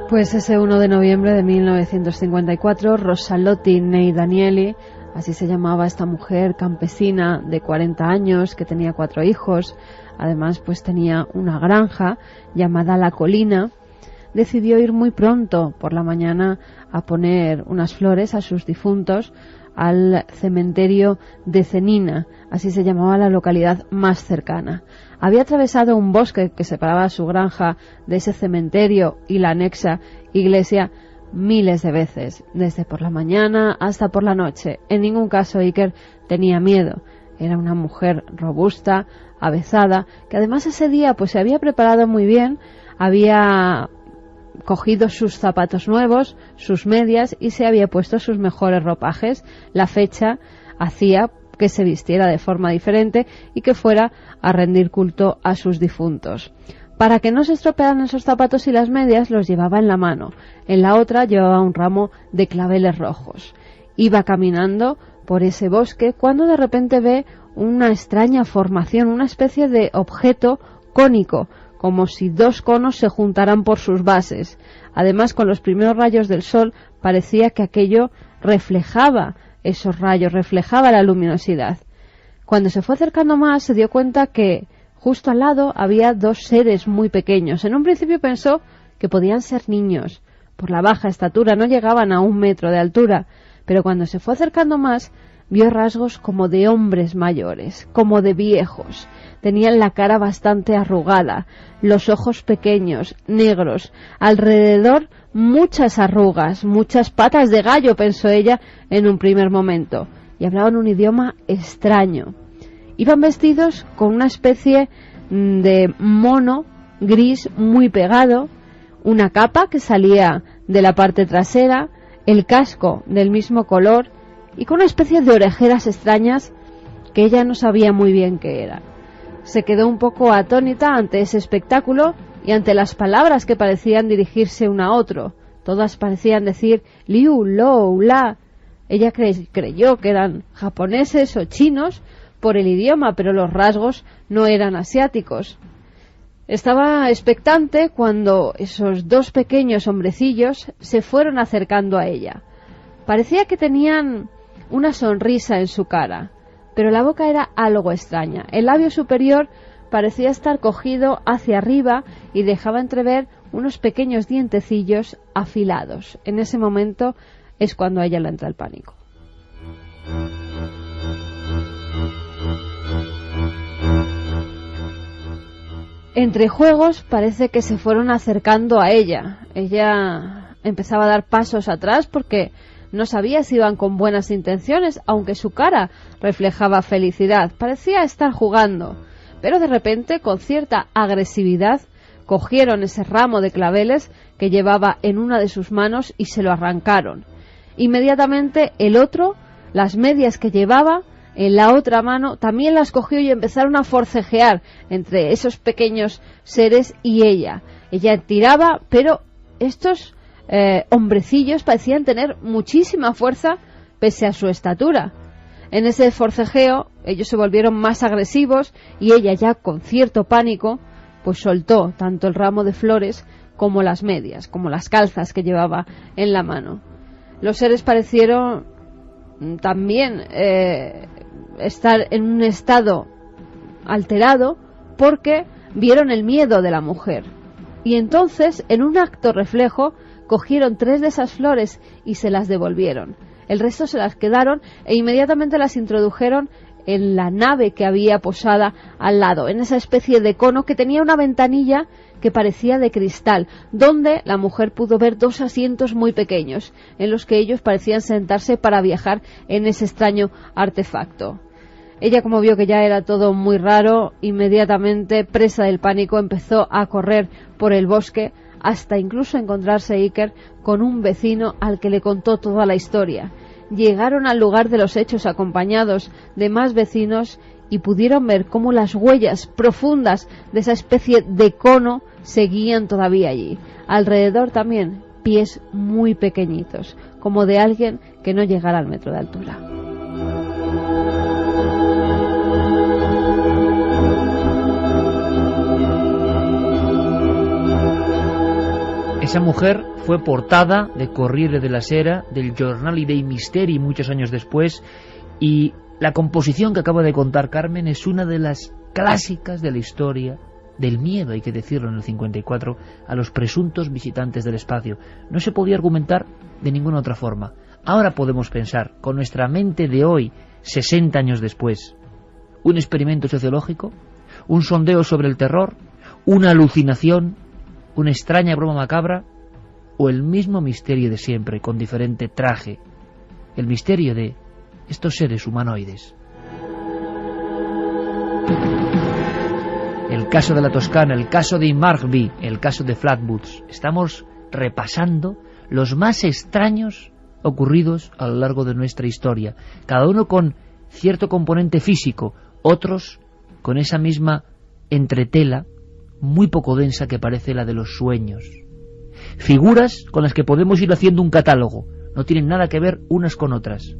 Pues ese 1 de noviembre de 1954, Rosalotti Nei Danieli, así se llamaba esta mujer campesina de 40 años, que tenía 4 hijos, además pues tenía una granja llamada La Colina, decidió ir muy pronto por la mañana a poner unas flores a sus difuntos al cementerio de Cenina, así se llamaba la localidad más cercana. Había atravesado un bosque que separaba su granja de ese cementerio y la anexa iglesia miles de veces, desde por la mañana hasta por la noche. En ningún caso Iker tenía miedo. Era una mujer robusta, avezada, que además ese día pues se había preparado muy bien, había cogido sus zapatos nuevos, sus medias y se había puesto sus mejores ropajes. La fecha hacía que se vistiera de forma diferente y que fuera a rendir culto a sus difuntos. Para que no se estropearan esos zapatos y las medias, los llevaba en la mano. En la otra llevaba un ramo de claveles rojos. Iba caminando por ese bosque cuando de repente ve una extraña formación, una especie de objeto cónico, como si 2 conos se juntaran por sus bases. Además, con los primeros rayos del sol parecía que aquello reflejaba esos rayos, reflejaba la luminosidad. Cuando se fue acercando más, se dio cuenta que justo al lado había 2 seres muy pequeños. En un principio pensó que podían ser niños. Por la baja estatura no llegaban a 1 metro de altura, pero cuando se fue acercando más, vio rasgos como de hombres mayores, como de viejos. Tenían la cara bastante arrugada, los ojos pequeños, negros, alrededor muchas arrugas, muchas patas de gallo, pensó ella en un primer momento, y hablaban un idioma extraño. Iban vestidos con una especie de mono gris muy pegado, una capa que salía de la parte trasera, el casco del mismo color y con una especie de orejeras extrañas que ella no sabía muy bien qué era. Se quedó un poco atónita ante ese espectáculo y ante las palabras que parecían dirigirse uno a otro. Todas parecían decir liu, lo, la. Ella creyó que eran japoneses o chinos por el idioma, pero los rasgos no eran asiáticos. Estaba expectante cuando esos dos pequeños hombrecillos se fueron acercando a ella. Parecía que tenían una sonrisa en su cara, pero la boca era algo extraña. El labio superior parecía estar cogido hacia arriba y dejaba entrever unos pequeños dientecillos afilados. En ese momento es cuando a ella le entra el pánico. Entre juegos parece que se fueron acercando a ella. Ella empezaba a dar pasos atrás porque no sabía si iban con buenas intenciones, aunque su cara reflejaba felicidad. Parecía estar jugando, pero de repente, con cierta agresividad, cogieron ese ramo de claveles que llevaba en una de sus manos y se lo arrancaron. Inmediatamente el otro, las medias que llevaba en la otra mano, también las cogió y empezaron a forcejear entre esos pequeños seres y ella. Ella tiraba, pero estos hombrecillos parecían tener muchísima fuerza pese a su estatura. En ese forcejeo ellos se volvieron más agresivos y ella, ya con cierto pánico, pues soltó tanto el ramo de flores como las medias, como las calzas que llevaba en la mano. Los seres parecieron también estar en un estado alterado porque vieron el miedo de la mujer. Y entonces, en un acto reflejo, cogieron 3 de esas flores y se las devolvieron. El resto se las quedaron e inmediatamente las introdujeron en la nave que había posada al lado, en esa especie de cono que tenía una ventanilla que parecía de cristal, donde la mujer pudo ver 2 asientos muy pequeños, en los que ellos parecían sentarse para viajar en ese extraño artefacto. Ella, como vio que ya era todo muy raro, inmediatamente, presa del pánico, empezó a correr por el bosque hasta incluso encontrarse Iker con un vecino al que le contó toda la historia. Llegaron al lugar de los hechos acompañados de más vecinos y pudieron ver cómo las huellas profundas de esa especie de cono seguían todavía allí. Alrededor también pies muy pequeñitos, como de alguien que no llegara al metro de altura. Esa mujer fue portada de Corriere della Sera, del Giornale dei Misteri muchos años después, y la composición que acaba de contar Carmen es una de las clásicas de la historia del miedo, hay que decirlo, en el 54, a los presuntos visitantes del espacio. No se podía argumentar de ninguna otra forma. Ahora podemos pensar, con nuestra mente de hoy, 60 años después, un experimento sociológico, un sondeo sobre el terror, una alucinación, una extraña broma macabra o el mismo misterio de siempre con diferente traje, el misterio de estos seres humanoides. El caso de la Toscana, el caso de Inmarkby, el caso de Flatwoods. Estamos repasando los más extraños ocurridos a lo largo de nuestra historia, cada uno con cierto componente físico, otros con esa misma entretela muy poco densa que parece la de los sueños. Figuras con las que podemos ir haciendo un catálogo, no tienen nada que ver unas con otras.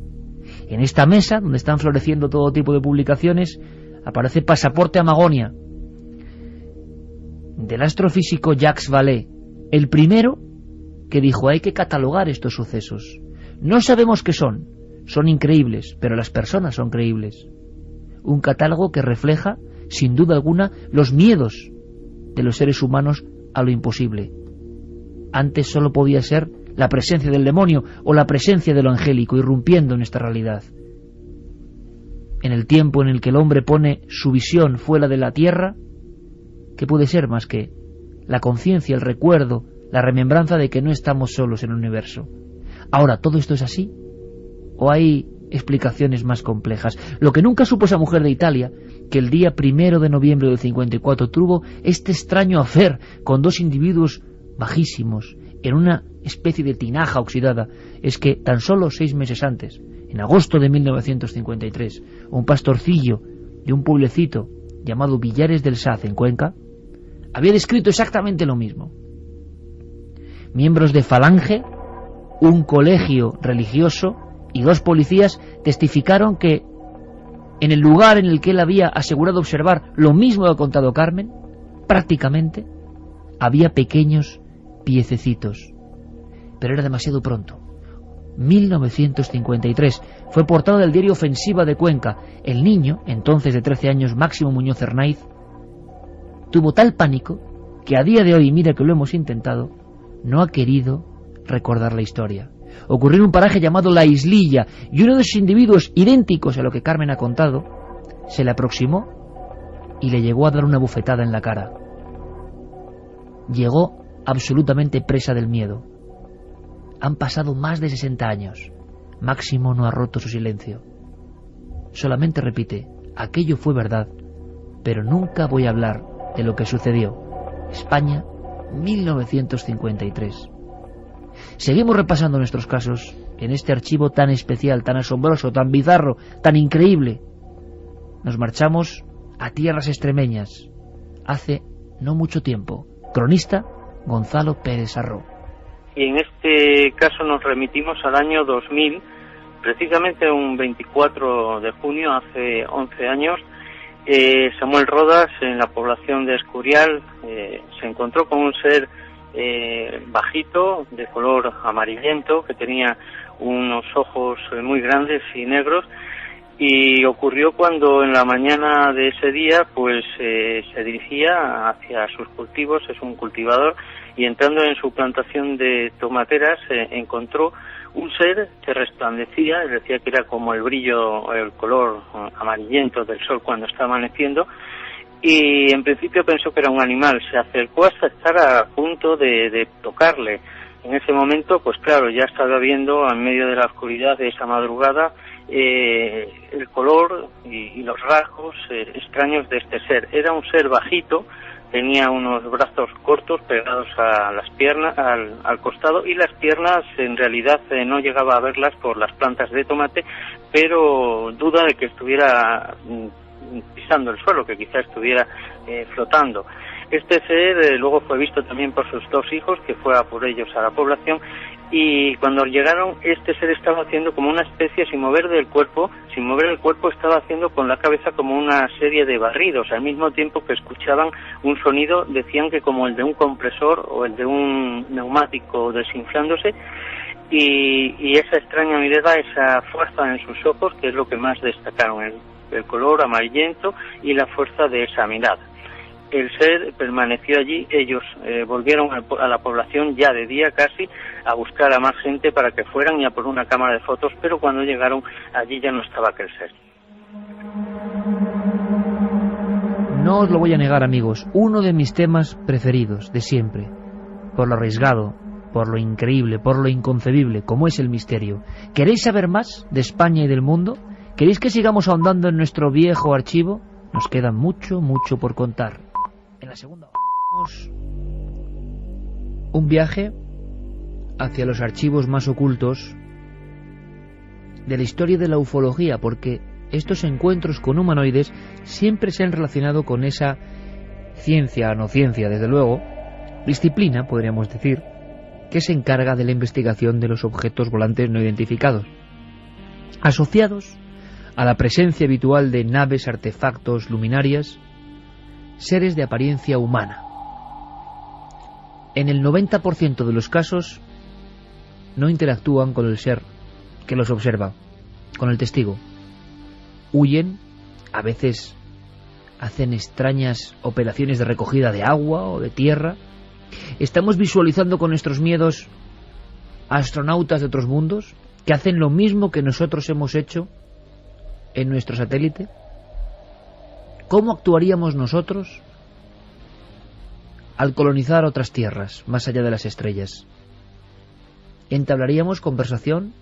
En esta mesa, donde están floreciendo todo tipo de publicaciones, aparece Pasaporte a Magonia, del astrofísico Jacques Vallée, el primero que dijo: hay que catalogar estos sucesos. No sabemos qué son increíbles, pero las personas son creíbles. Un catálogo que refleja, sin duda alguna, los miedos de los seres humanos a lo imposible. Antes solo podía ser la presencia del demonio o la presencia de lo angélico irrumpiendo en esta realidad. En el tiempo en el que el hombre pone su visión fuera de la tierra, ¿qué puede ser más que la conciencia, el recuerdo, la remembranza de que no estamos solos en el universo? Ahora, ¿todo esto es así? ¿O hay explicaciones más complejas? Lo que nunca supo esa mujer de Italia, que el día 1 de noviembre del 54 tuvo este extraño affair con 2 individuos bajísimos en una especie de tinaja oxidada, es que tan solo 6 meses antes, en agosto de 1953, un pastorcillo de un pueblecito llamado Villares del Saz, en Cuenca, había descrito exactamente lo mismo. Miembros de Falange, un colegio religioso y 2 policías testificaron que en el lugar en el que él había asegurado observar lo mismo que ha contado Carmen, prácticamente había pequeños piececitos. Pero era demasiado pronto. 1953 fue portada del diario Ofensiva de Cuenca. El niño, entonces de 13 años, Máximo Muñoz Hernáiz, tuvo tal pánico que a día de hoy, mira que lo hemos intentado, no ha querido recordar la historia. Ocurrió en un paraje llamado La Islilla, y uno de esos individuos idénticos a lo que Carmen ha contado se le aproximó y le llegó a dar una bufetada en la cara. Llegó absolutamente presa del miedo. Han pasado más de 60 años. Máximo no ha roto su silencio. Solamente repite: aquello fue verdad, pero nunca voy a hablar de lo que sucedió. España, 1953. Seguimos repasando nuestros casos en este archivo tan especial, tan asombroso, tan bizarro, tan increíble. Nos marchamos a tierras extremeñas, hace no mucho tiempo. Cronista Gonzalo Pérez Arró. Y en este caso nos remitimos al año 2000, precisamente un 24 de junio, hace 11 años, Samuel Rodas, en la población de Escurial, se encontró con un ser bajito, de color amarillento, que tenía unos ojos muy grandes y negros, y ocurrió cuando en la mañana de ese día pues se dirigía hacia sus cultivos. Es un cultivador, y entrando en su plantación de tomateras encontró un ser que resplandecía, decía que era como el brillo, el color amarillento del sol cuando está amaneciendo, y en principio pensó que era un animal. Se acercó hasta estar a punto de tocarle. En ese momento, pues claro, ya estaba viendo en medio de la oscuridad de esa madrugada el color y los rasgos extraños de este ser. Era un ser bajito, tenía unos brazos cortos pegados a las piernas, al costado, y las piernas en realidad no llegaba a verlas por las plantas de tomate, pero duda de que estuviera pisando el suelo, que quizá estuviera flotando. Este ser luego fue visto también por sus 2 hijos, que fue a por ellos a la población, y cuando llegaron, este ser estaba haciendo como una especie, sin mover el cuerpo, estaba haciendo con la cabeza como una serie de barridos, al mismo tiempo que escuchaban un sonido, decían que como el de un compresor o el de un neumático desinflándose, y esa extraña mirada, esa fuerza en sus ojos, que es lo que más destacaron, el color amarillento y la fuerza de esa mirada. El ser permaneció allí. Ellos volvieron a la población ya de día casi a buscar a más gente para que fueran y a por una cámara de fotos, pero cuando llegaron allí ya no estaba aquel ser. No os lo voy a negar, amigos, uno de mis temas preferidos de siempre, por lo arriesgado, por lo increíble, por lo inconcebible, como es el misterio. ¿Queréis saber más de España y del mundo? ¿Queréis que sigamos ahondando en nuestro viejo archivo? Nos queda mucho, mucho por contar. En la segunda hora un viaje hacia los archivos más ocultos de la historia de la ufología, porque estos encuentros con humanoides siempre se han relacionado con esa ciencia, no ciencia desde luego, disciplina, podríamos decir, que se encarga de la investigación de los objetos volantes no identificados, asociados a la presencia habitual de naves, artefactos, luminarias, seres de apariencia humana. En el 90% de los casos no interactúan con el ser que los observa, con el testigo. Huyen, a veces hacen extrañas operaciones de recogida de agua o de tierra. Estamos visualizando con nuestros miedos a astronautas de otros mundos que hacen lo mismo que nosotros hemos hecho en nuestro satélite. ¿Cómo actuaríamos nosotros al colonizar otras tierras más allá de las estrellas? ¿Entablaríamos conversación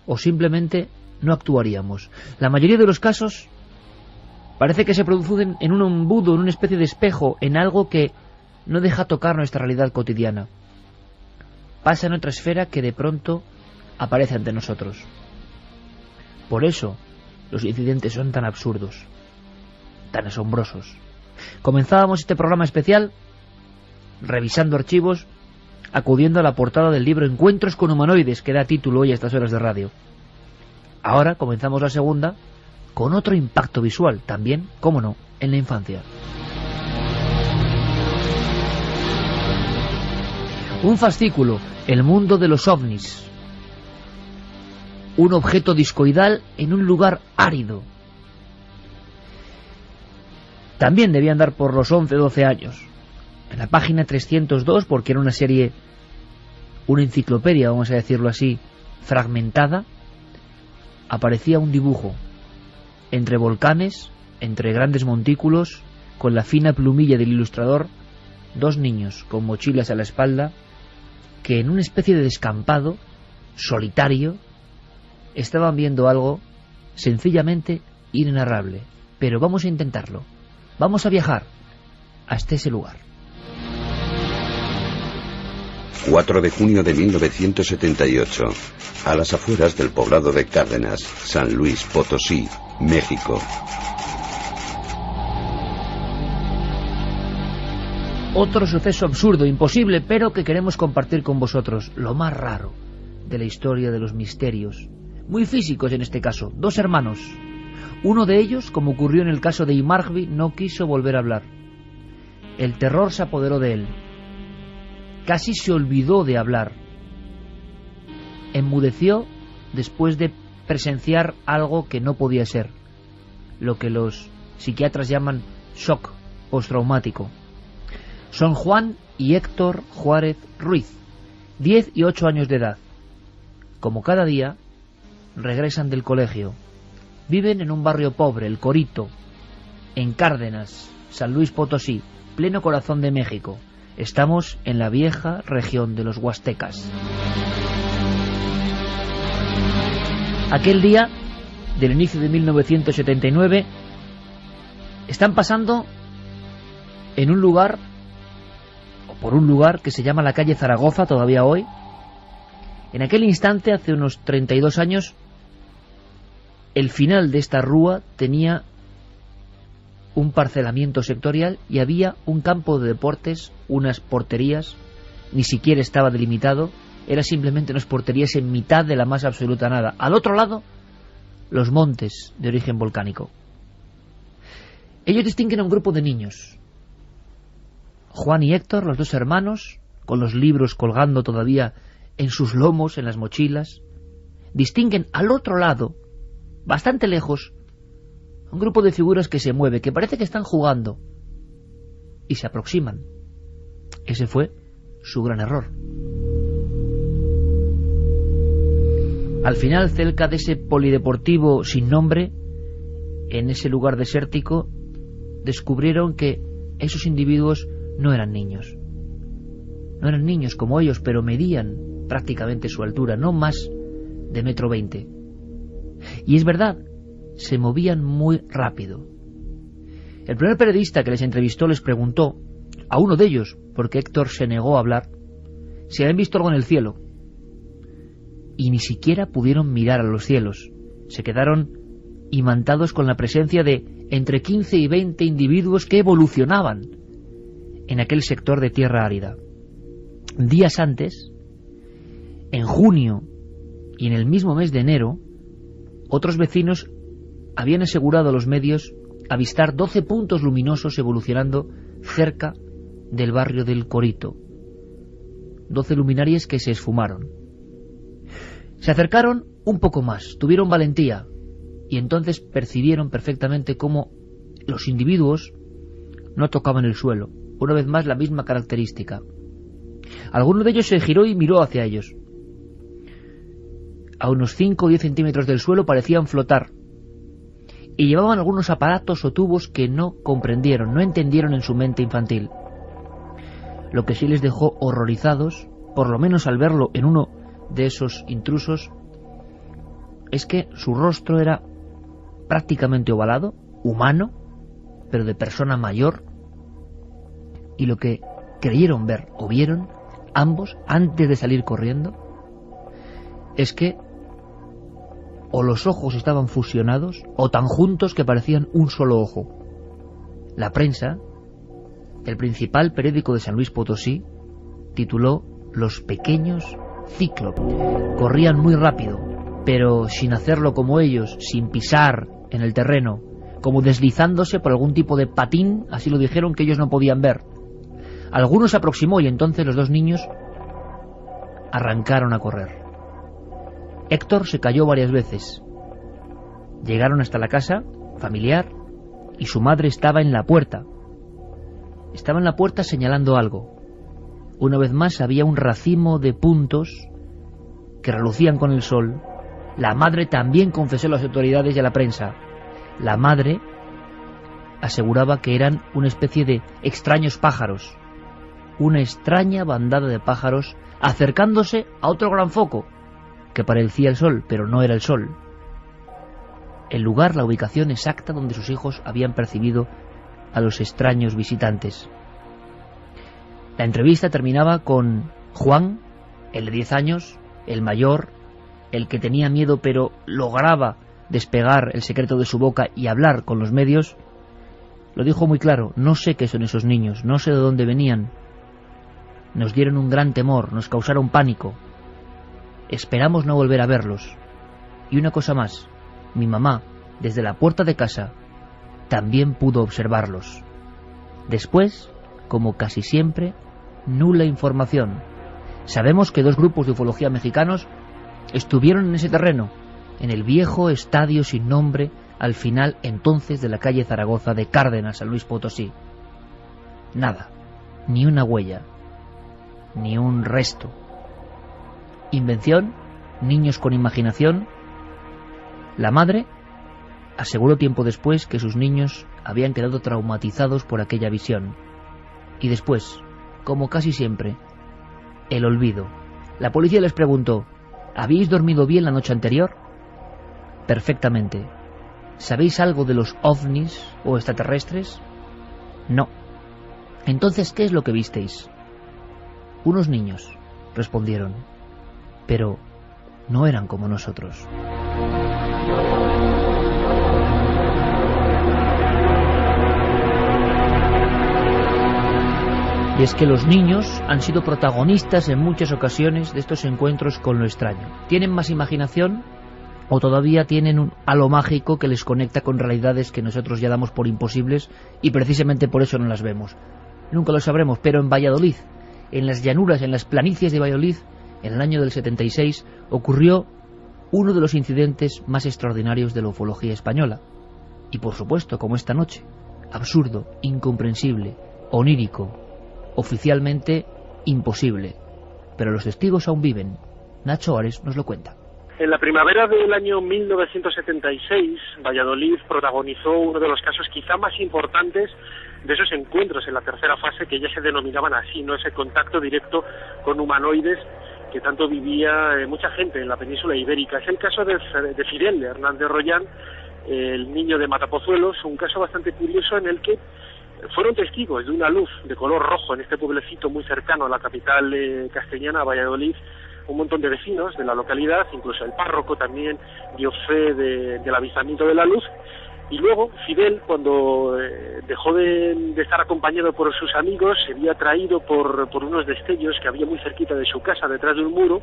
o simplemente no actuaríamos? La mayoría de los casos parece que se producen en un embudo, en una especie de espejo, en algo que no deja tocar nuestra realidad cotidiana. Pasa en otra esfera que de pronto aparece ante nosotros. Por eso los incidentes son tan absurdos, tan asombrosos. Comenzábamos este programa especial revisando archivos, acudiendo a la portada del libro Encuentros con humanoides, que da título hoy a estas horas de radio. Ahora comenzamos la segunda con otro impacto visual, también, cómo no, en la infancia. Un fascículo, El mundo de los ovnis. Un objeto discoidal en un lugar árido. También debía andar por los 11-12 años. En la página 302, porque era una serie, una enciclopedia, vamos a decirlo así, fragmentada, aparecía un dibujo entre volcanes, entre grandes montículos, con la fina plumilla del ilustrador, dos niños con mochilas a la espalda, que en una especie de descampado, solitario, estaban viendo algo sencillamente inenarrable. Pero vamos a intentarlo. Vamos a viajar hasta ese lugar. 4 de junio de 1978, a las afueras del poblado de Cárdenas, San Luis Potosí, México. Otro suceso absurdo, imposible, pero que queremos compartir con vosotros. Lo más raro de la historia de los misterios. Muy físicos en este caso. Dos hermanos. Uno de ellos, como ocurrió en el caso de Imargvi, no quiso volver a hablar. El terror se apoderó de él. Casi se olvidó de hablar. Enmudeció después de presenciar algo que no podía ser. Lo que los psiquiatras llaman shock postraumático. Son Juan y Héctor Juárez Ruiz, 10 y 8 años de edad. Como cada día, regresan del colegio. Viven en un barrio pobre, El Corito, en Cárdenas, San Luis Potosí, pleno corazón de México. Estamos en la vieja región de los Huastecas. Aquel día, del inicio de 1979, están pasando en un lugar, o por un lugar que se llama la calle Zaragoza todavía hoy. En aquel instante, hace unos 32 años, el final de esta rúa tenía un parcelamiento sectorial y había un campo de deportes, unas porterías, ni siquiera estaba delimitado, era simplemente unas porterías en mitad de la más absoluta nada. Al otro lado, los montes de origen volcánico. Ellos distinguen a un grupo de niños. Juan y Héctor, los dos hermanos, con los libros colgando todavía en sus lomos, en las mochilas. Distinguen al otro lado, bastante lejos, un grupo de figuras que se mueve, que parece que están jugando, y se aproximan. Ese fue su gran error. Al final, cerca de ese polideportivo sin nombre, en ese lugar desértico, descubrieron que esos individuos no eran niños. No eran niños como ellos, pero medían prácticamente su altura, no más de 1,20 m. Y es verdad, se movían muy rápido. El primer periodista que les entrevistó les preguntó a uno de ellos, porque Héctor se negó a hablar, si habían visto algo en el cielo. Y ni siquiera pudieron mirar a los cielos. Se quedaron imantados con la presencia de entre 15 y 20 individuos que evolucionaban en aquel sector de tierra árida. Días antes, en junio y en el mismo mes de enero, otros vecinos habían asegurado a los medios avistar 12 puntos luminosos evolucionando cerca del barrio del Corito. 12 luminarias que se esfumaron. Se acercaron un poco más, tuvieron valentía, y entonces percibieron perfectamente cómo los individuos no tocaban el suelo. Una vez más, la misma característica. Alguno de ellos se giró y miró hacia ellos. A unos 5 o 10 centímetros del suelo parecían flotar, y llevaban algunos aparatos o tubos que no comprendieron, no entendieron en su mente infantil. Lo que sí les dejó horrorizados, por lo menos al verlo en uno de esos intrusos, es que su rostro era prácticamente ovalado, humano, pero de persona mayor, y lo que creyeron ver o vieron ambos antes de salir corriendo es que o los ojos estaban fusionados, o tan juntos que parecían un solo ojo. La prensa, el principal periódico de San Luis Potosí, tituló Los pequeños cíclopes. Corrían muy rápido, pero sin hacerlo como ellos, sin pisar en el terreno, como deslizándose por algún tipo de patín, así lo dijeron, que ellos no podían ver. Alguno se aproximó y entonces los dos niños arrancaron a correr. Héctor se cayó varias veces. Llegaron hasta la casa familiar y su madre estaba en la puerta. Estaba en la puerta señalando algo. Una vez más había un racimo de puntos que relucían con el sol. La madre también confesó a las autoridades y a la prensa. La madre aseguraba que eran una especie de extraños pájaros, una extraña bandada de pájaros acercándose a otro gran foco que parecía el sol, pero no era el sol. El lugar, la ubicación exacta donde sus hijos habían percibido a los extraños visitantes. La entrevista terminaba con Juan, el de 10 años, el mayor, el que tenía miedo pero lograba despegar el secreto de su boca y hablar con los medios. Lo dijo muy claro: no sé qué son esos niños, no sé de dónde venían. Nos dieron un gran temor, nos causaron pánico. Esperamos no volver a verlos. Y una cosa más, mi mamá, desde la puerta de casa, también pudo observarlos. Después, como casi siempre, nula información. Sabemos que 2 grupos de ufología mexicanos estuvieron en ese terreno, en el viejo estadio sin nombre, al final entonces de la calle Zaragoza de Cárdenas, San Luis Potosí. Nada, ni una huella, ni un resto. Invención, niños con imaginación. La madre aseguró tiempo después que sus niños habían quedado traumatizados por aquella visión. Y después, como casi siempre, el olvido. La policía les preguntó: ¿habéis dormido bien la noche anterior? Perfectamente. ¿Sabéis algo de los ovnis o extraterrestres? No. Entonces, ¿qué es lo que visteis? Unos niños, respondieron, pero no eran como nosotros. Y es que los niños han sido protagonistas en muchas ocasiones de estos encuentros con lo extraño. ¿Tienen más imaginación o todavía tienen un halo mágico que les conecta con realidades que nosotros ya damos por imposibles y precisamente por eso no las vemos? Nunca lo sabremos, pero en Valladolid, en las llanuras, en las planicies de Valladolid, en el año del 76, ocurrió uno de los incidentes más extraordinarios de la ufología española. Y por supuesto, como esta noche, absurdo, incomprensible, onírico, oficialmente imposible. Pero los testigos aún viven. Nacho Ares nos lo cuenta. En la primavera del año 1976, Valladolid protagonizó uno de los casos quizá más importantes de esos encuentros en la tercera fase, que ya se denominaban así, ¿no? Ese contacto directo con humanoides que tanto vivía mucha gente en la península ibérica. Es el caso de Fidel Hernández Rollán, el niño de Matapozuelos, un caso bastante curioso en el que fueron testigos de una luz de color rojo en este pueblecito muy cercano a la capital castellana, Valladolid. Un montón de vecinos de la localidad, incluso el párroco también dio fe del avistamiento de la luz. Y luego Fidel, cuando dejó de estar acompañado por sus amigos, se vio atraído por unos destellos que había muy cerquita de su casa, detrás de un muro,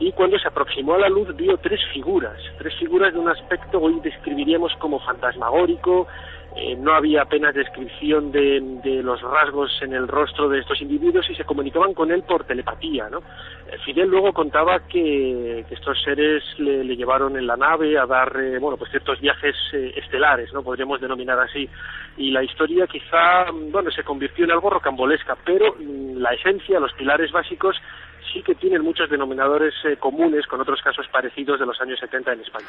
y cuando se aproximó a la luz vio tres figuras de un aspecto hoy describiríamos como fantasmagórico. No había apenas descripción de los rasgos en el rostro de estos individuos y se comunicaban con él por telepatía, ¿no? Fidel luego contaba que estos seres le llevaron en la nave a dar pues ciertos viajes estelares, ¿no? Podríamos denominar así. Y la historia quizá se convirtió en algo rocambolesca, pero la esencia, los pilares básicos sí que tienen muchos denominadores comunes con otros casos parecidos de los años 70 en España.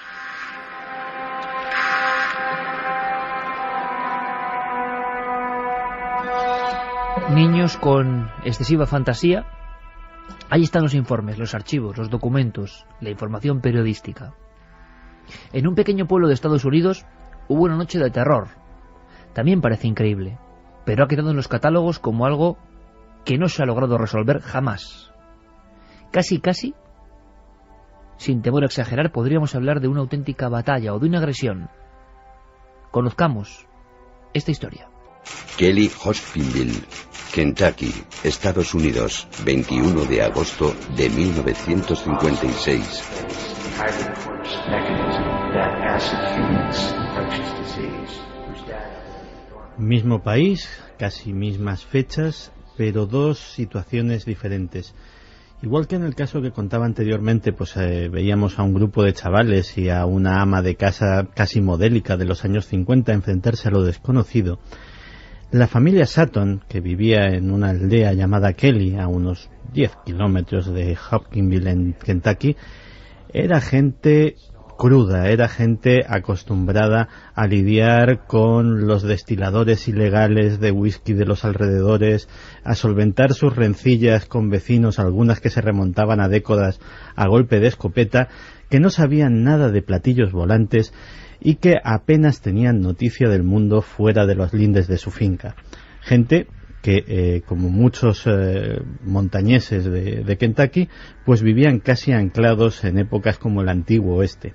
Niños con excesiva fantasía. Ahí están los informes, los archivos, los documentos, la información periodística. En un pequeño pueblo de Estados Unidos hubo una noche de terror. También parece increíble, pero ha quedado en los catálogos como algo que no se ha logrado resolver jamás. Casi sin temor a exagerar, podríamos hablar de una auténtica batalla o de una agresión. Conozcamos esta historia. Kelly Hoskinville, Kentucky, Estados Unidos, 21 de agosto de 1956. Mismo país, casi mismas fechas, pero dos situaciones diferentes. Igual que en el caso que contaba anteriormente, pues veíamos a un grupo de chavales y a una ama de casa casi modélica de los años 50 enfrentarse a lo desconocido. La familia Sutton, que vivía en una aldea llamada Kelly, a unos 10 kilómetros de Hopkinsville, en Kentucky, era gente cruda, era gente acostumbrada a lidiar con los destiladores ilegales de whisky de los alrededores, a solventar sus rencillas con vecinos, algunas que se remontaban a décadas a golpe de escopeta, que no sabían nada de platillos volantes y que apenas tenían noticia del mundo fuera de los lindes de su finca. Gente que, como muchos montañeses de Kentucky, pues vivían casi anclados en épocas como el antiguo oeste.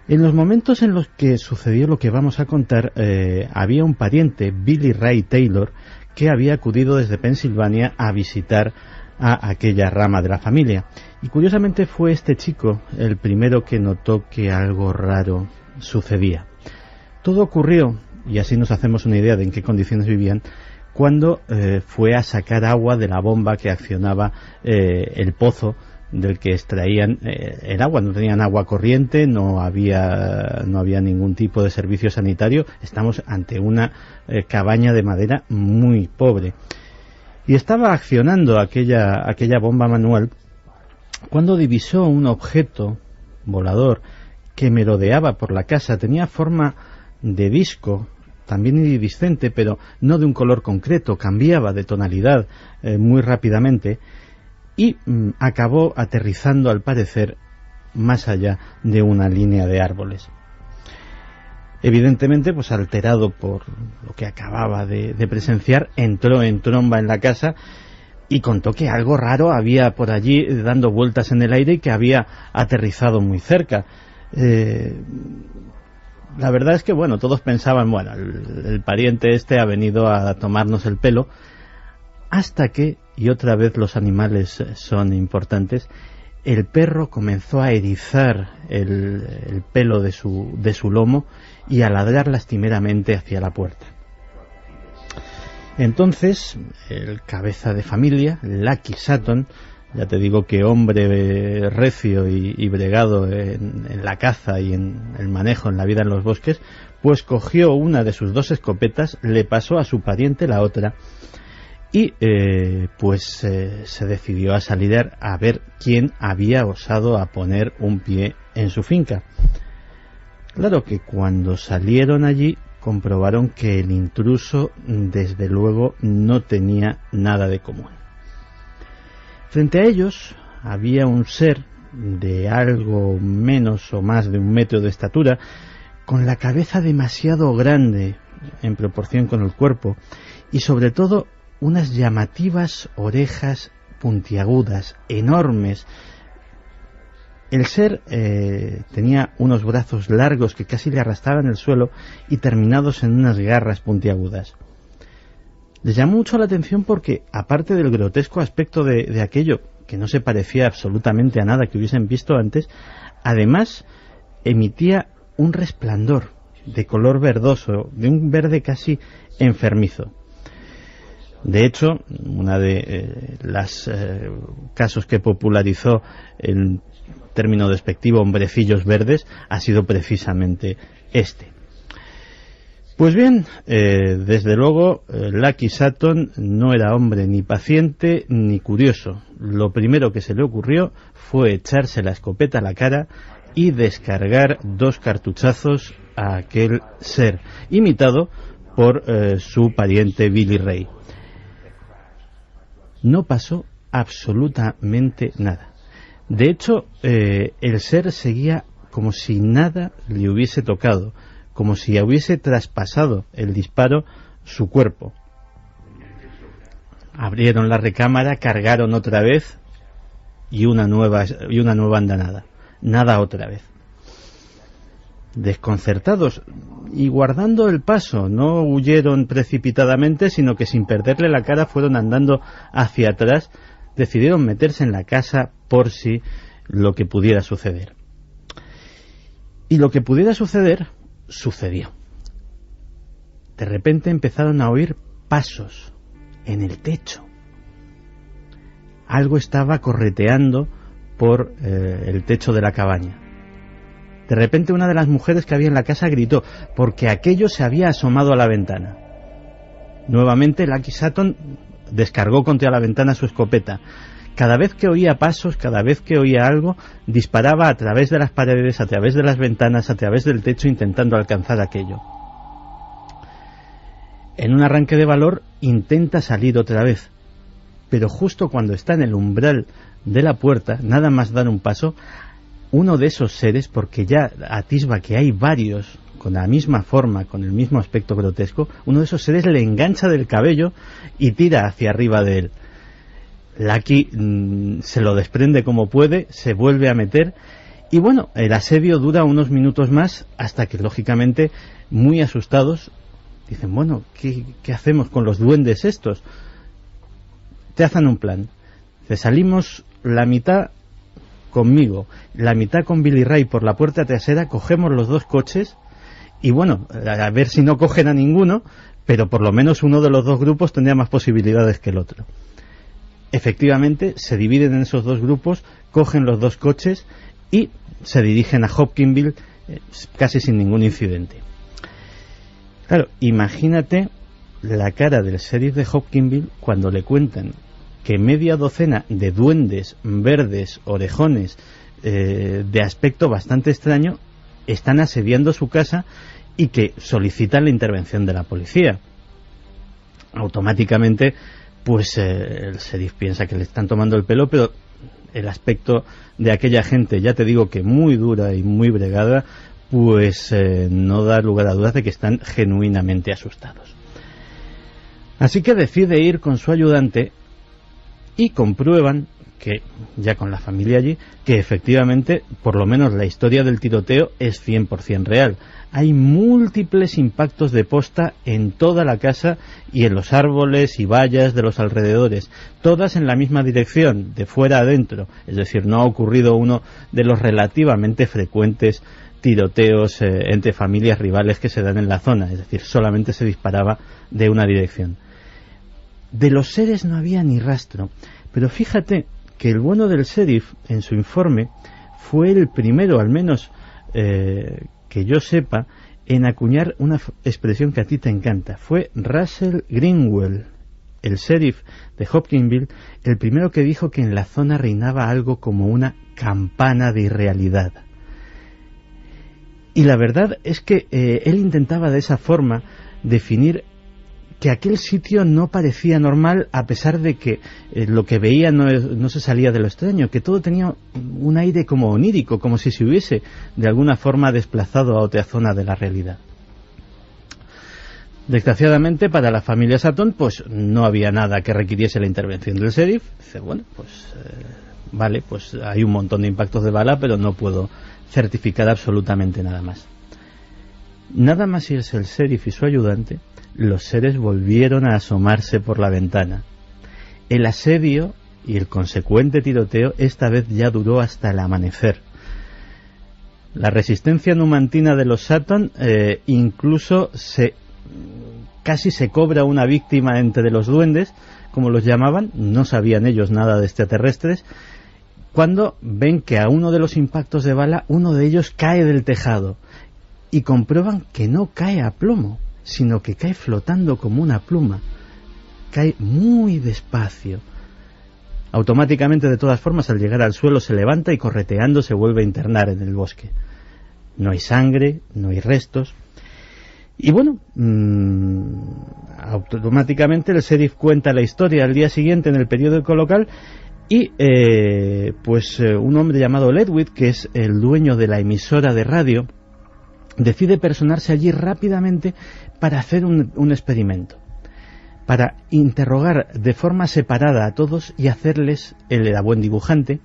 En los momentos en los que sucedió lo que vamos a contar, había un pariente, Billy Ray Taylor, que había acudido desde Pensilvania a visitar a aquella rama de la familia. Y curiosamente fue este chico el primero que notó que algo raro sucedía. Todo ocurrió, y así nos hacemos una idea de en qué condiciones vivían, cuando fue a sacar agua de la bomba que accionaba el pozo del que extraían el agua. No tenían agua corriente, no había ningún tipo de servicio sanitario. Estamos ante una cabaña de madera muy pobre. Y estaba accionando aquella bomba manual cuando divisó un objeto volador que merodeaba por la casa. Tenía forma de disco, también iridiscente, pero no de un color concreto, cambiaba de tonalidad muy rápidamente y acabó aterrizando, al parecer, más allá de una línea de árboles. Evidentemente, pues alterado por lo que acababa de presenciar, entró en tromba en la casa y contó que algo raro había por allí dando vueltas en el aire y que había aterrizado muy cerca. La verdad es que, bueno, todos pensaban, bueno, el pariente este ha venido a tomarnos el pelo, hasta que, y otra vez los animales son importantes, el perro comenzó a erizar el pelo de su lomo y a ladrar lastimeramente hacia la puerta. Entonces, el cabeza de familia, Lucky Sutton, ya te digo que hombre recio y bregado en la caza y en el manejo, en la vida en los bosques, pues cogió una de sus dos escopetas, le pasó a su pariente la otra y se decidió a salir a ver quién había osado a poner un pie en su finca. Claro que cuando salieron allí comprobaron que el intruso desde luego no tenía nada de común. Frente a ellos había un ser de algo menos o más de 1 metro de estatura, con la cabeza demasiado grande en proporción con el cuerpo y sobre todo unas llamativas orejas puntiagudas, enormes. El ser tenía unos brazos largos que casi le arrastraban el suelo y terminados en unas garras puntiagudas. Les llamó mucho la atención porque, aparte del grotesco aspecto de aquello, que no se parecía absolutamente a nada que hubiesen visto antes, además emitía un resplandor de color verdoso, de un verde casi enfermizo. De hecho, una de las casos que popularizó el término despectivo hombrecillos verdes ha sido precisamente este. Pues bien, desde luego, Lucky Sutton no era hombre ni paciente ni curioso. Lo primero que se le ocurrió fue echarse la escopeta a la cara y descargar 2 cartuchazos a aquel ser, imitado por su pariente Billy Ray. No pasó absolutamente nada. De hecho, el ser seguía como si nada le hubiese tocado, como si hubiese traspasado el disparo su cuerpo. Abrieron la recámara, cargaron otra vez y una nueva andanada. Nada otra vez. Desconcertados y guardando el paso, no huyeron precipitadamente, sino que sin perderle la cara fueron andando hacia atrás. Decidieron meterse en la casa por si lo que pudiera suceder. Y lo que pudiera suceder, sucedió. De repente empezaron a oír pasos en el techo. Algo estaba correteando por el techo de la cabaña. De repente una de las mujeres que había en la casa gritó, porque aquello se había asomado a la ventana. Nuevamente Lucky Sutton descargó contra la ventana su escopeta. Cada vez que oía pasos, cada vez que oía algo, disparaba a través de las paredes, a través de las ventanas, a través del techo, intentando alcanzar aquello. En un arranque de valor intenta salir otra vez, pero justo cuando está en el umbral de la puerta, nada más dar un paso, uno de esos seres, porque ya atisba que hay varios con la misma forma, con el mismo aspecto grotesco, uno de esos seres le engancha del cabello y tira hacia arriba de él. Lucky se lo desprende como puede, se vuelve a meter y bueno, el asedio dura unos minutos más hasta que lógicamente, muy asustados, dicen, bueno, ¿qué hacemos con los duendes estos? Trazan un plan. Salimos la mitad conmigo, la mitad con Billy Ray por la puerta trasera, cogemos los dos coches y bueno, a ver si no cogen a ninguno, pero por lo menos uno de los dos grupos tendría más posibilidades que el otro. Efectivamente, se dividen en esos dos grupos, cogen los dos coches y se dirigen a Hopkinsville casi sin ningún incidente. Claro, imagínate la cara del sheriff de Hopkinsville cuando le cuentan que media docena de duendes verdes, orejones, de aspecto bastante extraño, están asediando su casa y que solicitan la intervención de la policía. Automáticamente, pues el sheriff piensa que le están tomando el pelo, pero el aspecto de aquella gente, ya te digo que muy dura y muy bregada, pues no da lugar a dudas de que están genuinamente asustados. Así que decide ir con su ayudante y comprueban que, ya con la familia allí, que efectivamente, por lo menos la historia del tiroteo es 100% real. Hay múltiples impactos de posta en toda la casa y en los árboles y vallas de los alrededores, todas en la misma dirección, de fuera a adentro. Es decir, no ha ocurrido uno de los relativamente frecuentes tiroteos entre familias rivales que se dan en la zona, es decir, solamente se disparaba de una dirección. De los seres no había ni rastro, pero fíjate que el bueno del sheriff en su informe fue el primero, al menos que yo sepa, en acuñar una expresión que a ti te encanta. Fue Russell Greenwell, el sheriff de Hopkinsville, el primero que dijo que en la zona reinaba algo como una campana de irrealidad. Y la verdad es que él intentaba de esa forma definir que aquel sitio no parecía normal, a pesar de que lo que veía no se salía de lo extraño, que todo tenía un aire como onírico, como si se hubiese de alguna forma desplazado a otra zona de la realidad. Desgraciadamente para la familia Sutton, pues no había nada que requiriese la intervención del sheriff. Dice, bueno, pues vale, pues hay un montón de impactos de bala, pero no puedo certificar absolutamente nada más. Nada más irse el sheriff y su ayudante, los seres volvieron a asomarse por la ventana. El asedio y el consecuente tiroteo esta vez ya duró hasta el amanecer. La resistencia numantina de los Sutton incluso casi se cobra una víctima entre los duendes, como los llamaban, no sabían ellos nada de extraterrestres, cuando ven que a uno de los impactos de bala uno de ellos cae del tejado y comprueban que no cae a plomo, sino que cae flotando como una pluma, cae muy despacio. Automáticamente, de todas formas, al llegar al suelo se levanta y correteando se vuelve a internar en el bosque. No hay sangre, no hay restos. Y bueno, automáticamente el sheriff cuenta la historia al día siguiente en el periódico local y un hombre llamado Ledwith, que es el dueño de la emisora de radio, decide personarse allí rápidamente para hacer un experimento. para interrogar de forma separada a todos y hacerles, él era buen dibujante,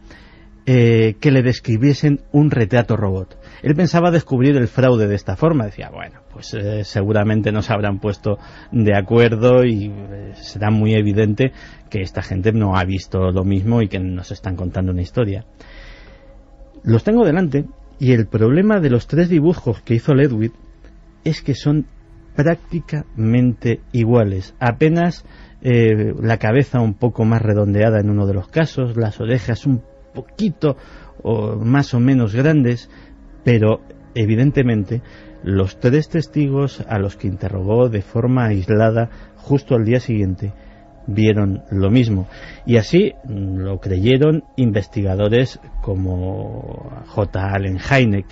que le describiesen un retrato robot. Él pensaba descubrir el fraude de esta forma. Decía, bueno, pues seguramente no se habrán puesto de acuerdo y será muy evidente que esta gente no ha visto lo mismo y que nos están contando una historia. Los tengo delante y el problema de los 3 dibujos que hizo Ledwith es que son prácticamente iguales. Apenas la cabeza un poco más redondeada en uno de los casos, las orejas un poquito o más o menos grandes, pero evidentemente los 3 testigos a los que interrogó de forma aislada justo al día siguiente vieron lo mismo, y así lo creyeron investigadores como J. Allen Hynek,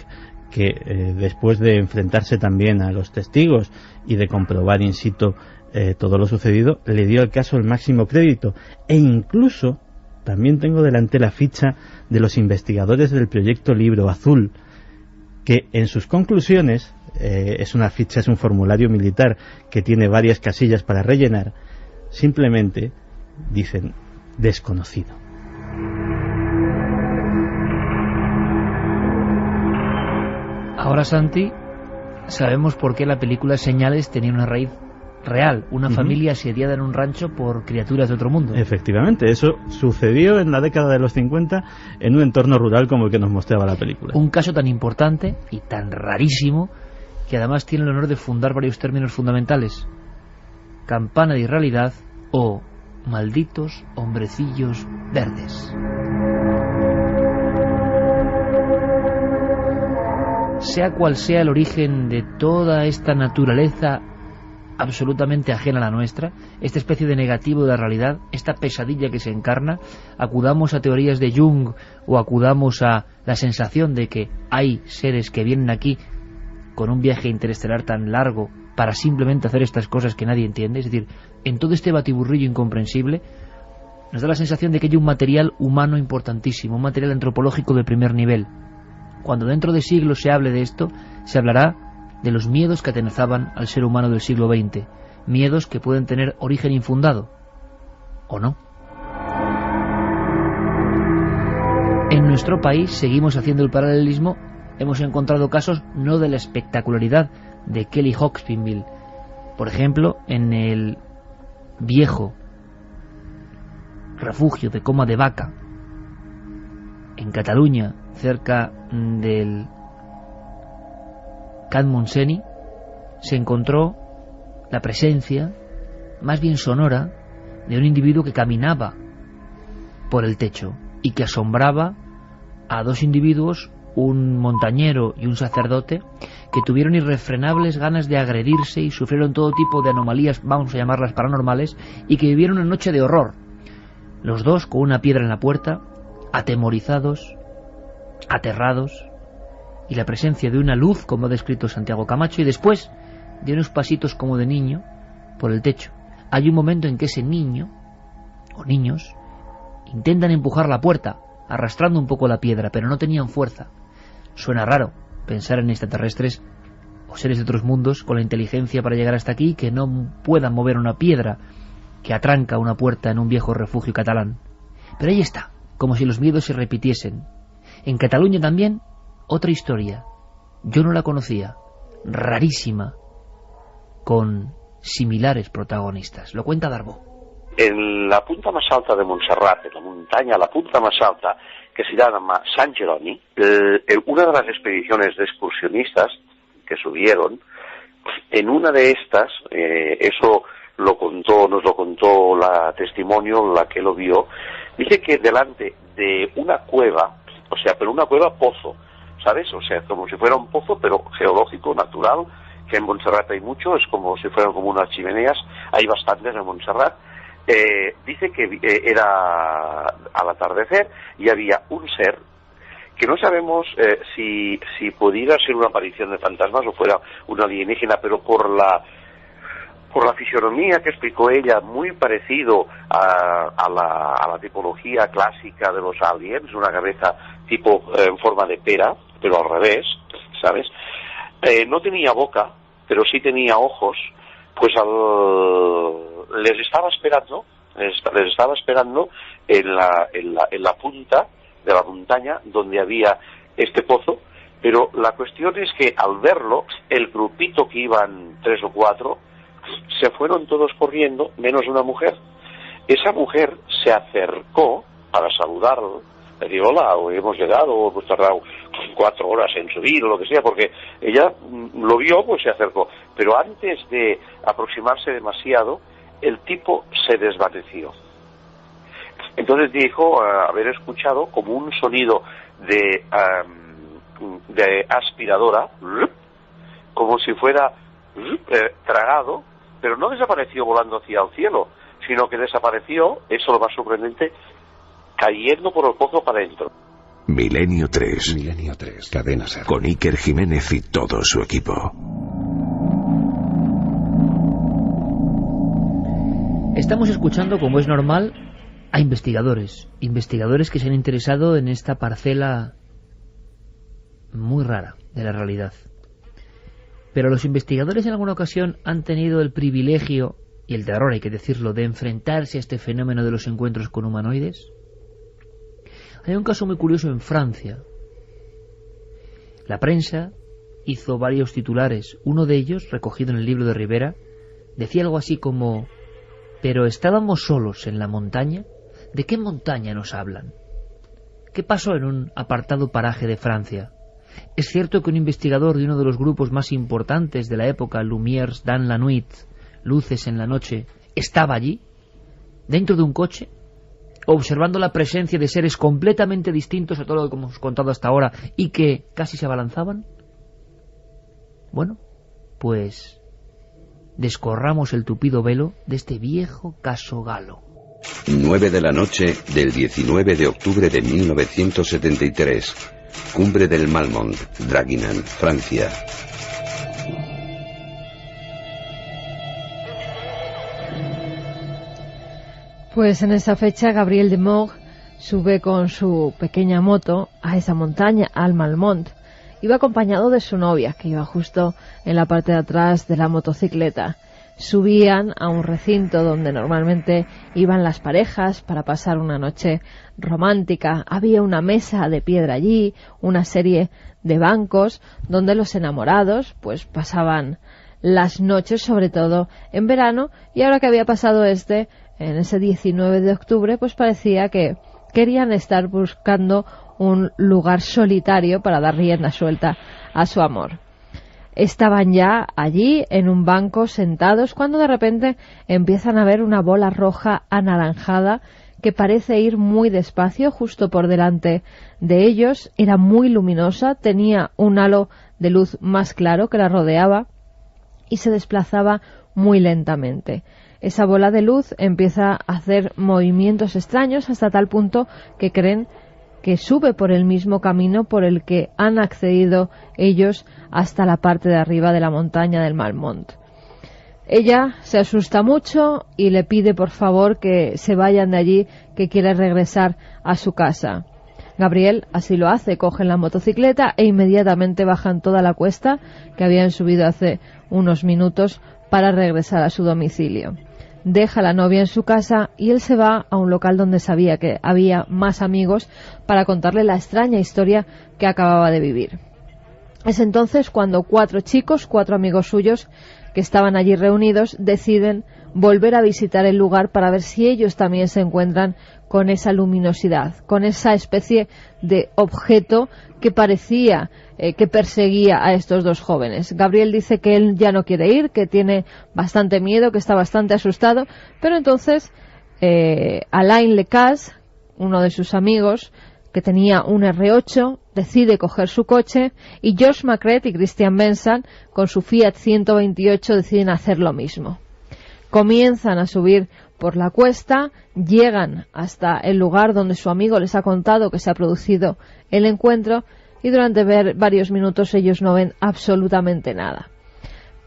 que después de enfrentarse también a los testigos y de comprobar in situ todo lo sucedido, le dio al caso el máximo crédito. E incluso también tengo delante la ficha de los investigadores del proyecto Libro Azul, que en sus conclusiones, es una ficha, es un formulario militar que tiene varias casillas para rellenar, simplemente dicen desconocido. Ahora, Santi, sabemos por qué la película Señales tenía una raíz real, una familia asediada en un rancho por criaturas de otro mundo. Efectivamente, eso sucedió en la década de los 50 en un entorno rural como el que nos mostraba la película. Un caso tan importante y tan rarísimo que además tiene el honor de fundar varios términos fundamentales: campana de irrealidad o malditos hombrecillos verdes. Sea cual sea el origen de toda esta naturaleza absolutamente ajena a la nuestra, esta especie de negativo de la realidad, esta pesadilla que se encarna, acudamos a teorías de Jung o acudamos a la sensación de que hay seres que vienen aquí con un viaje interestelar tan largo para simplemente hacer estas cosas que nadie entiende. Es decir, en todo este batiburrillo incomprensible nos da la sensación de que hay un material humano importantísimo, un material antropológico de primer nivel. Cuando dentro de siglos se hable de esto, se hablará de los miedos que atenazaban al ser humano del siglo XX, miedos que pueden tener origen infundado, ¿o no? En nuestro país seguimos haciendo el paralelismo. Hemos encontrado casos no de la espectacularidad de Kelly Hawkinsville, por ejemplo, en el viejo refugio de Coma de Vaca, en Cataluña, cerca del Can Montseny, se encontró la presencia, más bien sonora, de un individuo que caminaba por el techo y que asombraba a 2 individuos, un montañero y un sacerdote, que tuvieron irrefrenables ganas de agredirse y sufrieron todo tipo de anomalías, vamos a llamarlas paranormales, y que vivieron una noche de horror. Los 2 con una piedra en la puerta, atemorizados, aterrados, y la presencia de una luz, como ha descrito Santiago Camacho, y después de unos pasitos como de niño por el techo. Hay un momento en que ese niño, o niños, intentan empujar la puerta, arrastrando un poco la piedra, pero no tenían fuerza. Suena raro pensar en extraterrestres o seres de otros mundos con la inteligencia para llegar hasta aquí, que no puedan mover una piedra que atranca una puerta en un viejo refugio catalán. Pero ahí está, como si los miedos se repitiesen. En Cataluña también, otra historia. Yo no la conocía, rarísima, con similares protagonistas. Lo cuenta Darbo. En la punta más alta de Montserrat, en la montaña, la punta más alta, que se llama San Jeroni, una de las expediciones de excursionistas que subieron, en una de estas, eso nos lo contó la testimonio, la que lo vio, dice que delante de una cueva, o sea, pero una cueva pozo, ¿sabes? O sea, como si fuera un pozo, pero geológico, natural, que en Montserrat hay mucho, es como si fueran como unas chimeneas, hay bastantes en Montserrat. Dice que era al atardecer y había un ser que no sabemos si pudiera ser una aparición de fantasmas o fuera una alienígena, pero por la fisionomía que explicó ella, muy parecido a la tipología clásica de los aliens, una cabeza tipo en forma de pera, pero al revés, ¿sabes? No tenía boca, pero sí tenía ojos, pues les estaba esperando en la punta de la montaña donde había este pozo, pero la cuestión es que al verlo, el grupito que iban 3 o 4, se fueron todos corriendo, menos una mujer. Esa mujer se acercó para saludarlo, le digo, hola, hemos llegado, hemos tardado 4 horas en subir o lo que sea, porque ella lo vio, pues se acercó. Pero antes de aproximarse demasiado, el tipo se desvaneció. Entonces dijo haber escuchado como un sonido de aspiradora, como si fuera tragado, pero no desapareció volando hacia el cielo, sino que desapareció, eso es lo más sorprendente, cayendo por el pozo para adentro. Milenio 3. Cadena SER. Con Iker Jiménez y todo su equipo. Estamos escuchando, como es normal, a investigadores que se han interesado en esta parcela muy rara de la realidad. Pero los investigadores en alguna ocasión han tenido el privilegio, y el terror, hay que decirlo, de enfrentarse a este fenómeno de los encuentros con humanoides. Hay un caso muy curioso en Francia. La prensa hizo varios titulares. Uno de ellos, recogido en el libro de Rivera, decía algo así como: ¿pero estábamos solos en la montaña? ¿De qué montaña nos hablan? ¿Qué pasó en un apartado paraje de Francia? Es cierto que un investigador de uno de los grupos más importantes de la época, Lumières dans la nuit, Luces en la noche, estaba allí, dentro de un coche, observando la presencia de seres completamente distintos a todo lo que hemos contado hasta ahora y que casi se abalanzaban. Bueno, pues descorramos el tupido velo de este viejo caso galo. 9 de la noche del 19 de octubre de 1973. Cumbre del Malmont, Draguignan, Francia. Pues en esa fecha Gabriel de Moog sube con su pequeña moto a esa montaña, al Malmont. Iba acompañado de su novia, que iba justo en la parte de atrás de la motocicleta. Subían a un recinto donde normalmente iban las parejas para pasar una noche romántica. Había una mesa de piedra allí, una serie de bancos donde los enamorados pues pasaban las noches, sobre todo en verano, y ahora que había pasado en ese 19 de octubre, pues parecía que querían estar buscando un lugar solitario para dar rienda suelta a su amor. Estaban ya allí en un banco sentados cuando de repente empiezan a ver una bola roja anaranjada que parece ir muy despacio justo por delante de ellos. Era muy luminosa, tenía un halo de luz más claro que la rodeaba y se desplazaba muy lentamente. Esa bola de luz empieza a hacer movimientos extraños hasta tal punto que creen que sube por el mismo camino por el que han accedido ellos hasta la parte de arriba de la montaña del Malmont. Ella se asusta mucho y le pide por favor que se vayan de allí, que quiere regresar a su casa. Gabriel así lo hace, cogen la motocicleta e inmediatamente bajan toda la cuesta que habían subido hace unos minutos para regresar a su domicilio. Deja a la novia en su casa y él se va a un local donde sabía que había más amigos para contarle la extraña historia que acababa de vivir. Es entonces cuando 4 chicos, 4 amigos suyos que estaban allí reunidos, deciden volver a visitar el lugar para ver si ellos también se encuentran con esa luminosidad, con esa especie de objeto que parecía que perseguía a estos 2 jóvenes. Gabriel dice que él ya no quiere ir, que tiene bastante miedo, que está bastante asustado, pero entonces Alain Lecas, uno de sus amigos, que tenía un R8, decide coger su coche, y George Macret y Christian Benson, con su Fiat 128, deciden hacer lo mismo. Comienzan a subir por la cuesta, llegan hasta el lugar donde su amigo les ha contado que se ha producido el encuentro, y durante varios minutos ellos no ven absolutamente nada.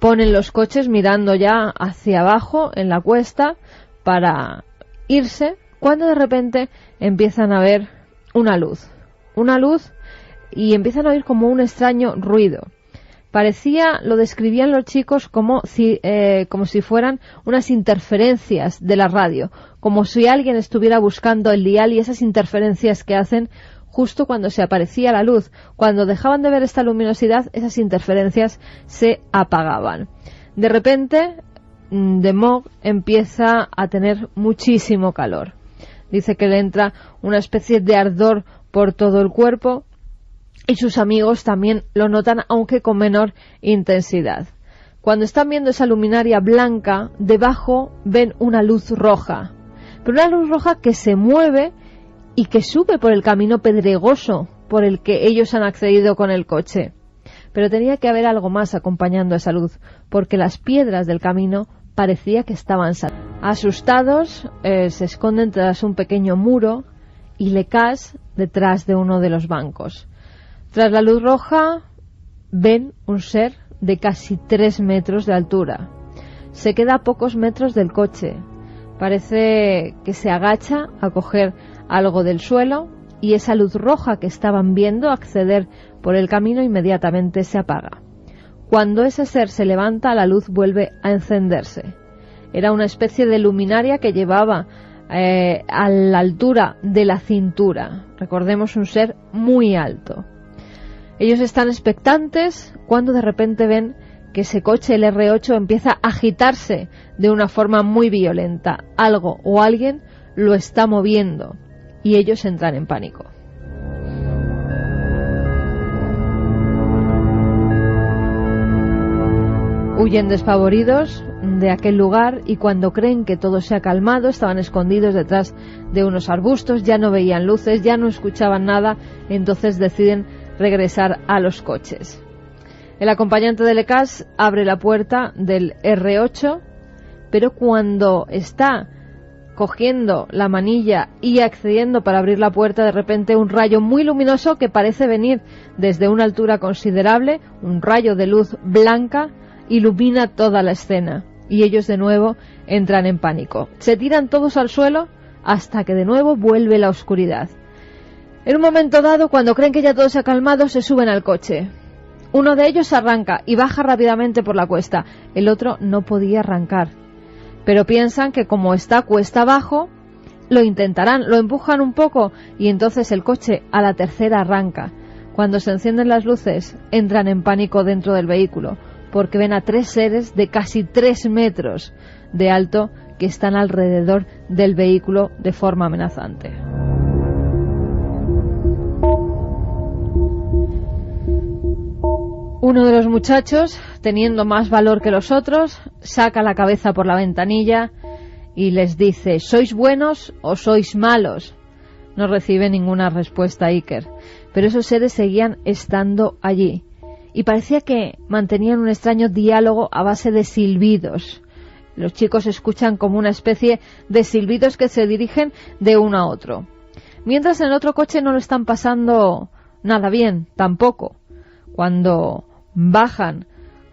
Ponen los coches mirando ya hacia abajo en la cuesta para irse, cuando de repente empiezan a ver una luz, y empiezan a oír como un extraño ruido. Lo describían los chicos como si fueran unas interferencias de la radio, como si alguien estuviera buscando el dial y esas interferencias que hacen justo cuando se aparecía la luz. Cuando dejaban de ver esta luminosidad, esas interferencias se apagaban. De repente, de Moog empieza a tener muchísimo calor. Dice que le entra una especie de ardor por todo el cuerpo y sus amigos también lo notan, aunque con menor intensidad. Cuando están viendo esa luminaria blanca, debajo ven una luz roja, pero una luz roja que se mueve y que sube por el camino pedregoso por el que ellos han accedido con el coche. Pero tenía que haber algo más acompañando a esa luz, porque las piedras del camino parecía que estaban saltando. Asustados, se esconden tras un pequeño muro y Lecas detrás de uno de los bancos. Tras la luz roja, ven un ser de casi 3 metros de altura. Se queda a pocos metros del coche. Parece que se agacha a coger algo del suelo y esa luz roja que estaban viendo acceder por el camino inmediatamente se apaga. Cuando ese ser se levanta, la luz vuelve a encenderse. Era una especie de luminaria que llevaba a la altura de la cintura. Recordemos, un ser muy alto. Ellos están expectantes cuando de repente ven que ese coche, el R8, empieza a agitarse de una forma muy violenta. Algo o alguien lo está moviendo y ellos entran en pánico. Huyen despavoridos de aquel lugar y cuando creen que todo se ha calmado, estaban escondidos detrás de unos arbustos, ya no veían luces, ya no escuchaban nada, entonces deciden regresar a los coches. El acompañante de Lecas abre la puerta del R8, pero cuando está cogiendo la manilla y accediendo para abrir la puerta, de repente un rayo muy luminoso que parece venir desde una altura considerable, un rayo de luz blanca, ilumina toda la escena y ellos de nuevo entran en pánico. Se tiran todos al suelo hasta que de nuevo vuelve la oscuridad. En un momento dado, cuando creen que ya todo se ha calmado, se suben al coche. Uno de ellos arranca y baja rápidamente por la cuesta. El otro no podía arrancar, pero piensan que como está cuesta abajo, lo intentarán, lo empujan un poco y entonces el coche a la tercera arranca. Cuando se encienden las luces, entran en pánico dentro del vehículo, porque ven a 3 seres de casi 3 metros de alto que están alrededor del vehículo de forma amenazante. Uno de los muchachos, teniendo más valor que los otros, saca la cabeza por la ventanilla y les dice: ¿sois buenos o sois malos? No recibe ninguna respuesta Iker, pero esos seres seguían estando allí y parecía que mantenían un extraño diálogo a base de silbidos. Los chicos escuchan como una especie de silbidos que se dirigen de uno a otro. Mientras en el otro coche no lo están pasando nada bien, tampoco. Cuando bajan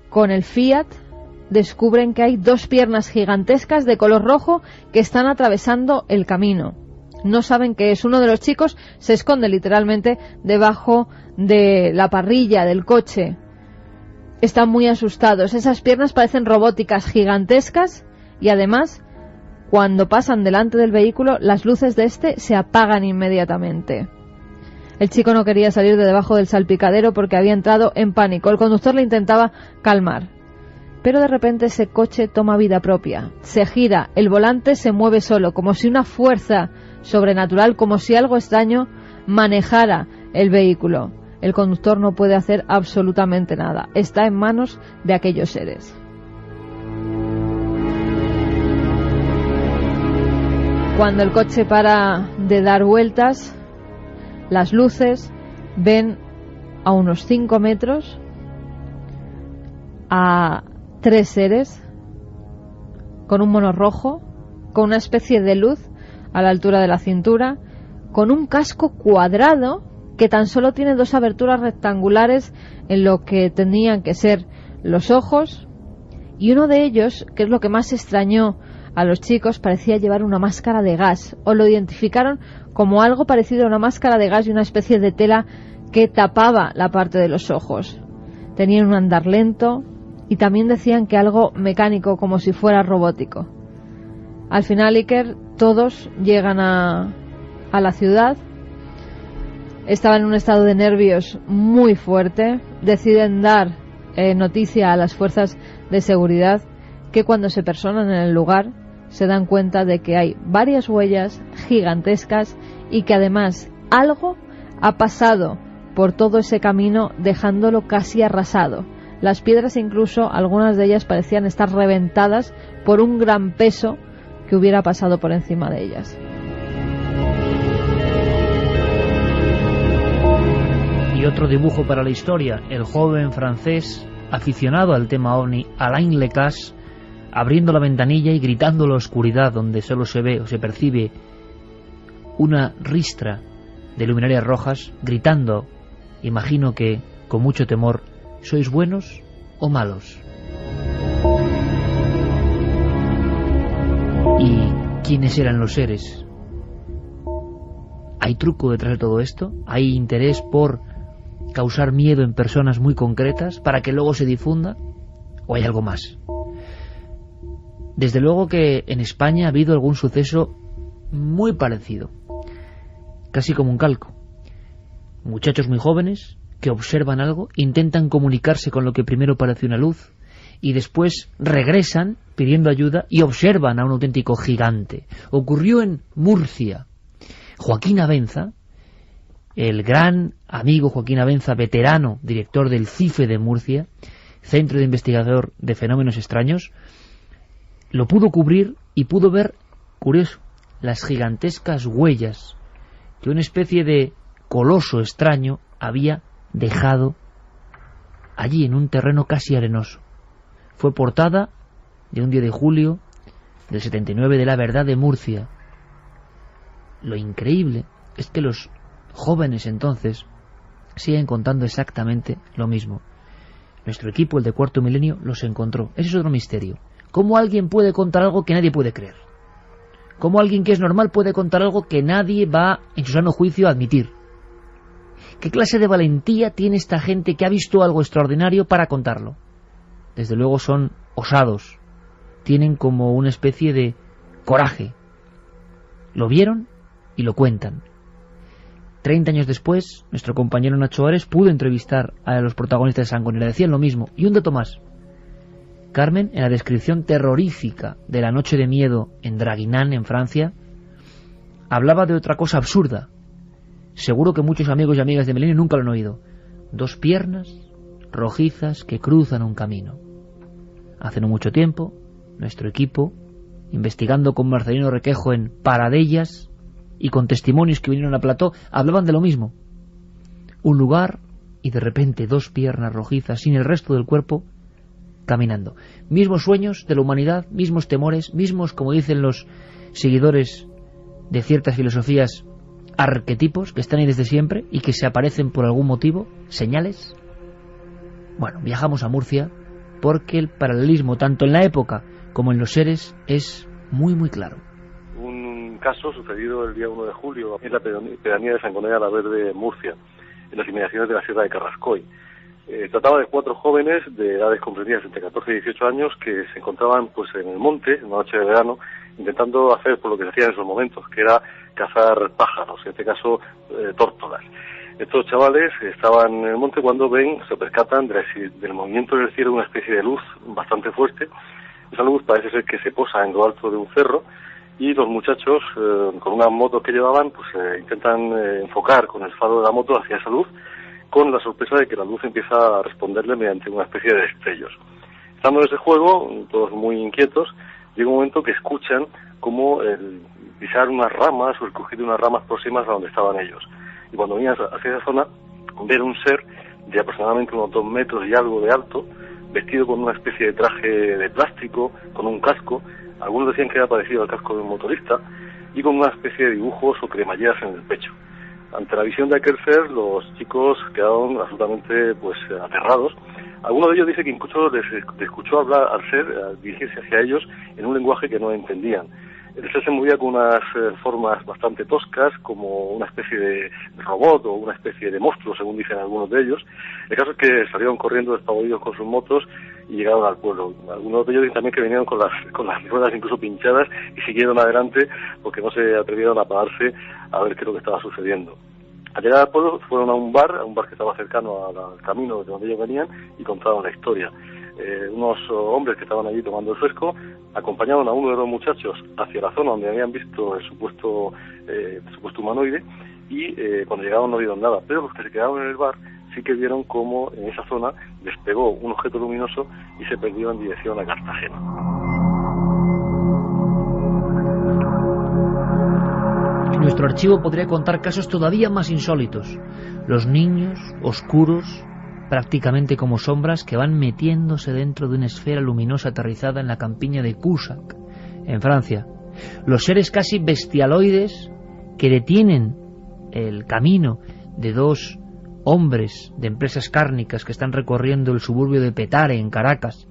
con el Fiat, descubren que hay 2 piernas gigantescas de color rojo que están atravesando el camino. No saben qué es. Uno de los chicos se esconde literalmente debajo de la parrilla del coche. Están muy asustados. Esas piernas parecen robóticas, gigantescas, y además, cuando pasan delante del vehículo, las luces de este se apagan inmediatamente. El chico no quería salir de debajo del salpicadero porque había entrado en pánico. El conductor le intentaba calmar. Pero de repente ese coche toma vida propia. Se gira, el volante se mueve solo, como si una fuerza sobrenatural, como si algo extraño manejara el vehículo. El conductor no puede hacer absolutamente nada. Está en manos de aquellos seres. Cuando el coche para de dar vueltas, las luces ven a unos 5 metros a 3 seres con un mono rojo, con una especie de luz a la altura de la cintura, con un casco cuadrado que tan solo tiene 2 aberturas rectangulares en lo que tenían que ser los ojos, y uno de ellos, que es lo que más extrañó a los chicos, parecía llevar una máscara de gas, o lo identificaron como algo parecido a una máscara de gas y una especie de tela que tapaba la parte de los ojos. tenían un andar lento y también decían que algo mecánico, como si fuera robótico. Al final, Iker, todos llegan a la ciudad. Estaban en un estado de nervios muy fuerte. Deciden dar noticia a las fuerzas de seguridad, que cuando se personan en el lugar se dan cuenta de que hay varias huellas gigantescas y que además algo ha pasado por todo ese camino, dejándolo casi arrasado. Las piedras, incluso algunas de ellas, parecían estar reventadas por un gran peso que hubiera pasado por encima de ellas. Y otro dibujo para la historia: el joven francés aficionado al tema ovni, Alain Lecasse, abriendo la ventanilla y gritando en la oscuridad donde solo se ve o se percibe una ristra de luminarias rojas, gritando, imagino que con mucho temor: ¿sois buenos o malos? ¿Y quiénes eran los seres? ¿Hay truco detrás de todo esto? ¿Hay interés por causar miedo en personas muy concretas para que luego se difunda? ¿O hay algo más? Desde luego que en España ha habido algún suceso muy parecido, casi como un calco. Muchachos muy jóvenes que observan algo, intentan comunicarse con lo que primero parece una luz y después regresan pidiendo ayuda y observan a un auténtico gigante. Ocurrió en Murcia. Joaquín Abenza, el gran amigo Joaquín Abenza, veterano director del CIFE de Murcia, Centro de Investigador de Fenómenos Extraños, lo pudo cubrir y pudo ver, curioso, las gigantescas huellas que una especie de coloso extraño había dejado allí en un terreno casi arenoso. Fue portada de un día de julio del 79 de La Verdad de Murcia. Lo increíble es que los jóvenes entonces siguen contando exactamente lo mismo. Nuestro equipo, el de Cuarto Milenio, los encontró. Ese es otro misterio. ¿Cómo alguien puede contar algo que nadie puede creer? ¿Cómo alguien que es normal puede contar algo que nadie va, en su sano juicio, a admitir? ¿Qué clase de valentía tiene esta gente que ha visto algo extraordinario para contarlo? Desde luego son osados. Tienen como una especie de coraje. Lo vieron y lo cuentan. 30 años después, nuestro compañero Nacho Ares pudo entrevistar a los protagonistas de Sangonera. Decían lo mismo. Y un dato más. Carmen, en la descripción terrorífica de la noche de miedo en Draguignan, en Francia, hablaba de otra cosa absurda. Seguro que muchos amigos y amigas de Milenio nunca lo han oído. 2 piernas rojizas que cruzan un camino. Hace no mucho tiempo, nuestro equipo, investigando con Marcelino Requejo en Paradellas y con testimonios que vinieron a plató, hablaban de lo mismo. Un lugar y de repente 2 piernas rojizas sin el resto del cuerpo caminando. Mismos sueños de la humanidad, mismos temores, mismos, como dicen los seguidores de ciertas filosofías, arquetipos que están ahí desde siempre y que se aparecen por algún motivo, señales. Bueno, viajamos a Murcia porque el paralelismo tanto en la época como en los seres es muy muy claro. Un caso sucedido el día 1 de julio en la pedanía de Sangonera la Verde, Murcia, en las inmediaciones de la Sierra de Carrascoy. Trataba de 4 jóvenes de edades comprendidas entre 14 y 18 años que se encontraban pues en el monte, en una noche de verano, intentando hacer por lo que se hacía en esos momentos, que era cazar pájaros, en este caso tórtolas. Estos chavales estaban en el monte cuando se percatan del movimiento del cielo de una especie de luz bastante fuerte. Esa luz parece ser que se posa en lo alto de un cerro y los muchachos, con una moto que llevaban, pues intentan enfocar con el faro de la moto hacia esa luz, con la sorpresa de que la luz empieza a responderle mediante una especie de destellos. Estando en ese juego, todos muy inquietos, llega un momento que escuchan como el pisar unas ramas o el crujir de unas ramas próximas a donde estaban ellos. Y cuando venían hacia esa zona, ver un ser de aproximadamente unos 2 metros y algo de alto, vestido con una especie de traje de plástico, con un casco, algunos decían que era parecido al casco de un motorista, y con una especie de dibujos o cremalleras en el pecho. Ante la visión de aquel ser, los chicos quedaron absolutamente aterrados. Alguno de ellos dice que incluso les escuchó hablar al ser, dirigirse hacia ellos en un lenguaje que no entendían. El ser se movía con unas formas bastante toscas, como una especie de robot o una especie de monstruo, según dicen algunos de ellos. El caso es que salieron corriendo despavoridos con sus motos y llegaron al pueblo. Algunos de ellos dicen también que vinieron con las ruedas incluso pinchadas y siguieron adelante porque no se atrevieron a pararse a ver qué es lo que estaba sucediendo. Al llegar al pueblo fueron a un bar que estaba cercano al camino de donde ellos venían, y contaron la historia. Unos hombres que estaban allí tomando el fresco acompañaron a uno de los muchachos hacia la zona donde habían visto el supuesto humanoide, y cuando llegaron no vieron nada, pero los que se quedaron en el bar sí que vieron cómo en esa zona despegó un objeto luminoso y se perdió en dirección a Cartagena. Nuestro archivo podría contar casos todavía más insólitos. Los niños, oscuros, prácticamente como sombras, que van metiéndose dentro de una esfera luminosa aterrizada en la campiña de Cusack, en Francia. Los seres casi bestialoides que detienen el camino de dos hombres de empresas cárnicas que están recorriendo el suburbio de Petare, en Caracas,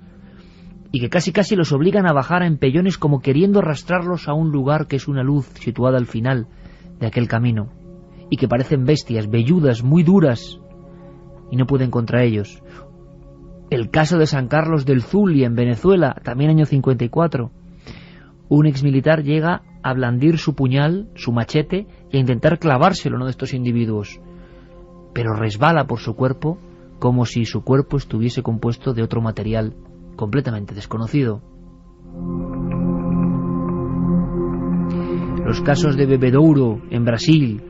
y que casi los obligan a bajar a empellones, como queriendo arrastrarlos a un lugar que es una luz situada al final de aquel camino, y que parecen bestias velludas, muy duras, y no pueden contra ellos. El caso de San Carlos del Zulia, en Venezuela, también año 54. Un exmilitar llega a blandir su puñal, su machete, y a intentar clavárselo a uno de estos individuos, pero resbala por su cuerpo, como si su cuerpo estuviese compuesto de otro material completamente desconocido. Los casos de Bebedouro, en Brasil,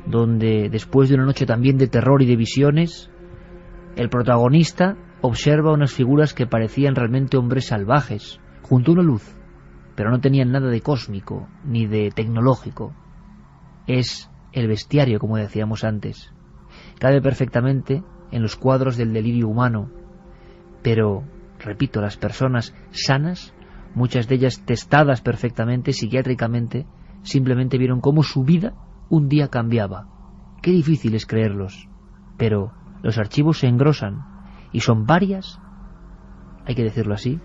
donde después de una noche también de terror y de visiones, el protagonista observa unas figuras que parecían realmente hombres salvajes, junto a una luz, pero no tenían nada de cósmico ni de tecnológico. Es el bestiario, como decíamos antes. Cabe perfectamente en los cuadros del delirio humano, pero, repito, las personas sanas, muchas de ellas testadas perfectamente, psiquiátricamente, simplemente vieron cómo su vida un día cambiaba. Qué difícil es creerlos, pero los archivos se engrosan, y son varias, hay que decirlo así,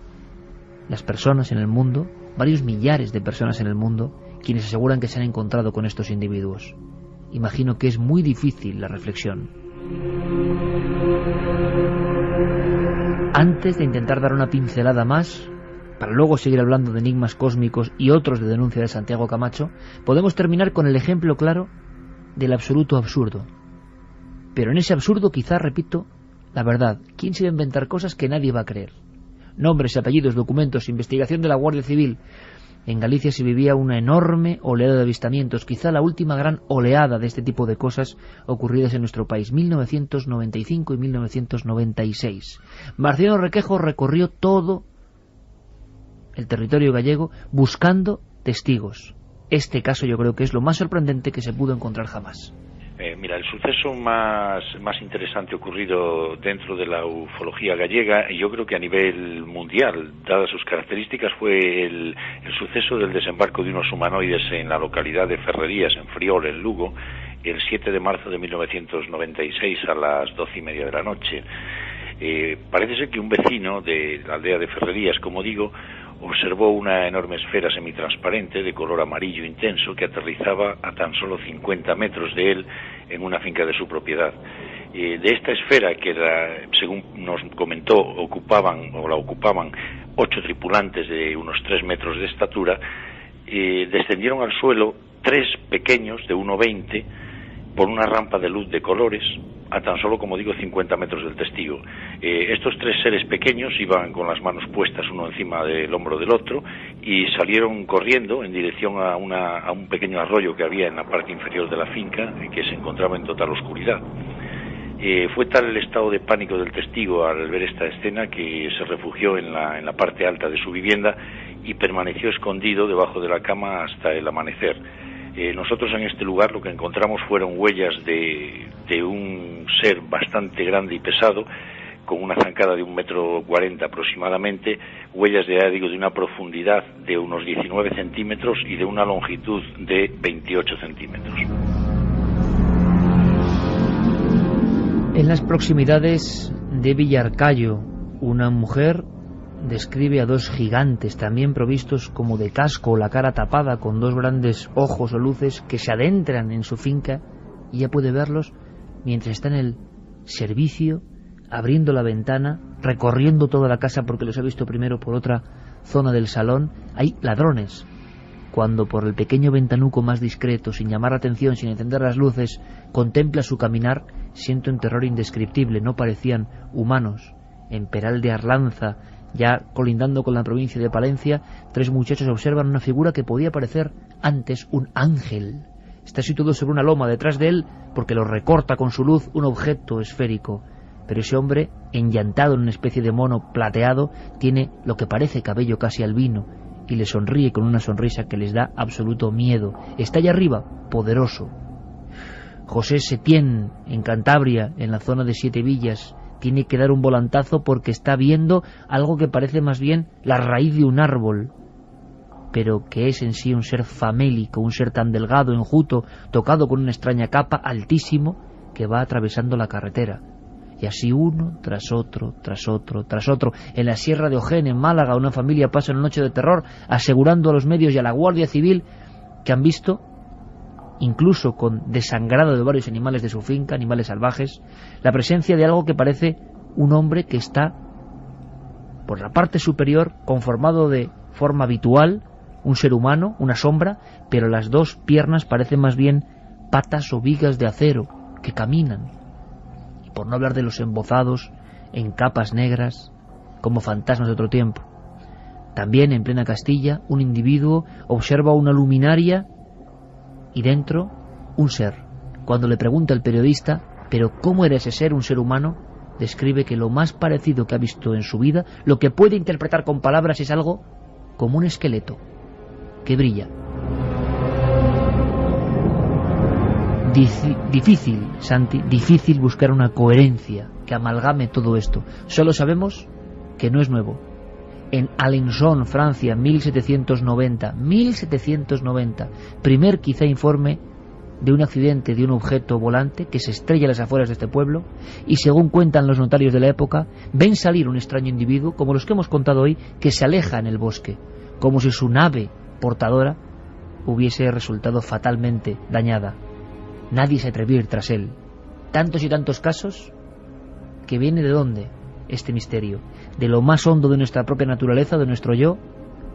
las personas en el mundo, varios millares de personas en el mundo, quienes aseguran que se han encontrado con estos individuos. Imagino que es muy difícil la reflexión. Antes de intentar dar una pincelada más, para luego seguir hablando de enigmas cósmicos y otros de denuncia de Santiago Camacho, podemos terminar con el ejemplo claro del absoluto absurdo. Pero en ese absurdo, quizá, repito, la verdad. ¿Quién se va a inventar cosas que nadie va a creer? Nombres, apellidos, documentos, investigación de la Guardia Civil. En Galicia se vivía una enorme oleada de avistamientos, quizá la última gran oleada de este tipo de cosas ocurridas en nuestro país, 1995 y 1996. Marciano Requejo recorrió todo el territorio gallego buscando testigos. Este caso yo creo que es lo más sorprendente que se pudo encontrar jamás. Mira, el suceso más interesante ocurrido dentro de la ufología gallega, y yo creo que a nivel mundial, dadas sus características, fue el suceso del desembarco de unos humanoides en la localidad de Ferrerías, en Friol, en Lugo, el 7 de marzo de 1996 a las 12:30 de la noche. Parece ser que un vecino de la aldea de Ferrerías, como digo, observó una enorme esfera semitransparente de color amarillo intenso que aterrizaba a tan solo 50 metros de él en una finca de su propiedad. De esta esfera, que según nos comentó, la ocupaban 8 tripulantes de unos 3 metros de estatura, descendieron al suelo 3 pequeños de 1,20 por una rampa de luz de colores a tan solo, como digo, 50 metros del testigo. Estos 3 seres pequeños iban con las manos puestas uno encima del hombro del otro y salieron corriendo en dirección a un pequeño arroyo que había en la parte inferior de la finca, que se encontraba en total oscuridad. Fue tal el estado de pánico del testigo al ver esta escena que se refugió en la parte alta de su vivienda y permaneció escondido debajo de la cama hasta el amanecer. Nosotros en este lugar lo que encontramos fueron huellas de un ser bastante grande y pesado, con una zancada de 1,40 m aproximadamente, huellas de una profundidad de unos 19 centímetros y de una longitud de 28 centímetros. En las proximidades de Villarcayo, una mujer describe a dos gigantes, también provistos como de casco, la cara tapada, con dos grandes ojos o luces, que se adentran en su finca, y ella puede verlos mientras está en el servicio, abriendo la ventana, recorriendo toda la casa, porque los ha visto primero por otra zona del salón. Hay ladrones. Cuando por el pequeño ventanuco más discreto, sin llamar la atención, sin encender las luces, contempla su caminar, siente un terror indescriptible. No parecían humanos. En Peral de Arlanza, ya colindando con la provincia de Palencia, 3 muchachos observan una figura que podía parecer antes un ángel. Está situado sobre una loma, detrás de él, porque lo recorta con su luz, un objeto esférico. Pero ese hombre, enllantado en una especie de mono plateado, tiene lo que parece cabello casi albino, y le sonríe con una sonrisa que les da absoluto miedo. Está allá arriba, poderoso. José Setién, en Cantabria, en la zona de 7 Villas, tiene que dar un volantazo porque está viendo algo que parece más bien la raíz de un árbol, pero que es en sí un ser famélico, un ser tan delgado, enjuto, tocado con una extraña capa, altísimo, que va atravesando la carretera. Y así uno tras otro, tras otro, tras otro. En la Sierra de Ojén, en Málaga, una familia pasa una noche de terror, asegurando a los medios y a la Guardia Civil que han visto, incluso con desangrado de varios animales de su finca, animales salvajes, la presencia de algo que parece un hombre que está por la parte superior, conformado de forma habitual, un ser humano, una sombra, pero las 2 piernas parecen más bien patas o vigas de acero que caminan. Y por no hablar de los embozados en capas negras, como fantasmas de otro tiempo. También en plena Castilla, un individuo observa una luminaria y dentro un ser. Cuando le pregunta el periodista, ¿pero cómo era ese ser, un ser humano?, describe que lo más parecido que ha visto en su vida, lo que puede interpretar con palabras, es algo como un esqueleto que brilla. Difícil, Santi, difícil buscar una coherencia que amalgame todo esto. Solo sabemos que no es nuevo. En Alençon, Francia, 1790, primer quizá informe de un accidente de un objeto volante que se estrella a las afueras de este pueblo, y según cuentan los notarios de la época, ven salir un extraño individuo, como los que hemos contado hoy, que se aleja en el bosque, como si su nave portadora hubiese resultado fatalmente dañada. Nadie se atrevió a ir tras él. Tantos y tantos casos, que viene de dónde este misterio, de lo más hondo de nuestra propia naturaleza, de nuestro yo,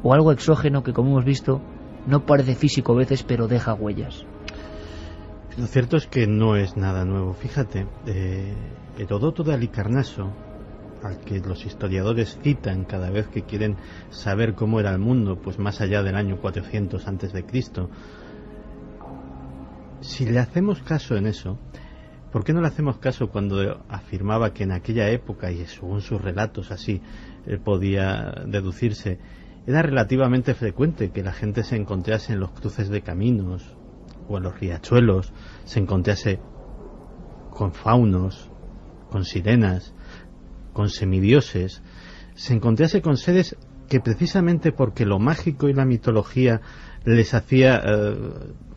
o algo exógeno que, como hemos visto, no parece físico a veces, pero deja huellas. Lo cierto es que no es nada nuevo. Fíjate, Heródoto de Halicarnaso, al que los historiadores citan cada vez que quieren saber cómo era el mundo, pues más allá del año 400 a.C., si le hacemos caso en eso, ¿por qué no le hacemos caso cuando afirmaba que en aquella época, y según sus relatos así podía deducirse, era relativamente frecuente que la gente se encontrase en los cruces de caminos o en los riachuelos, se encontrase con faunos, con sirenas, con semidioses, se encontrase con seres que, precisamente porque lo mágico y la mitología les hacía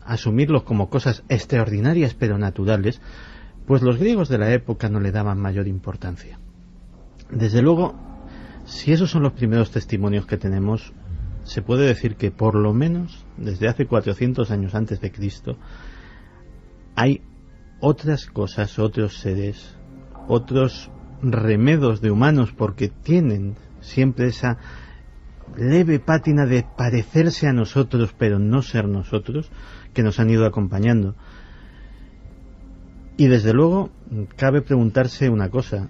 asumirlos como cosas extraordinarias pero naturales, pues los griegos de la época no le daban mayor importancia. Desde luego, si esos son los primeros testimonios que tenemos, se puede decir que por lo menos desde hace 400 años antes de Cristo hay otras cosas, otros seres, otros remedos de humanos, porque tienen siempre esa leve pátina de parecerse a nosotros pero no ser nosotros, que nos han ido acompañando. Y desde luego cabe preguntarse una cosa: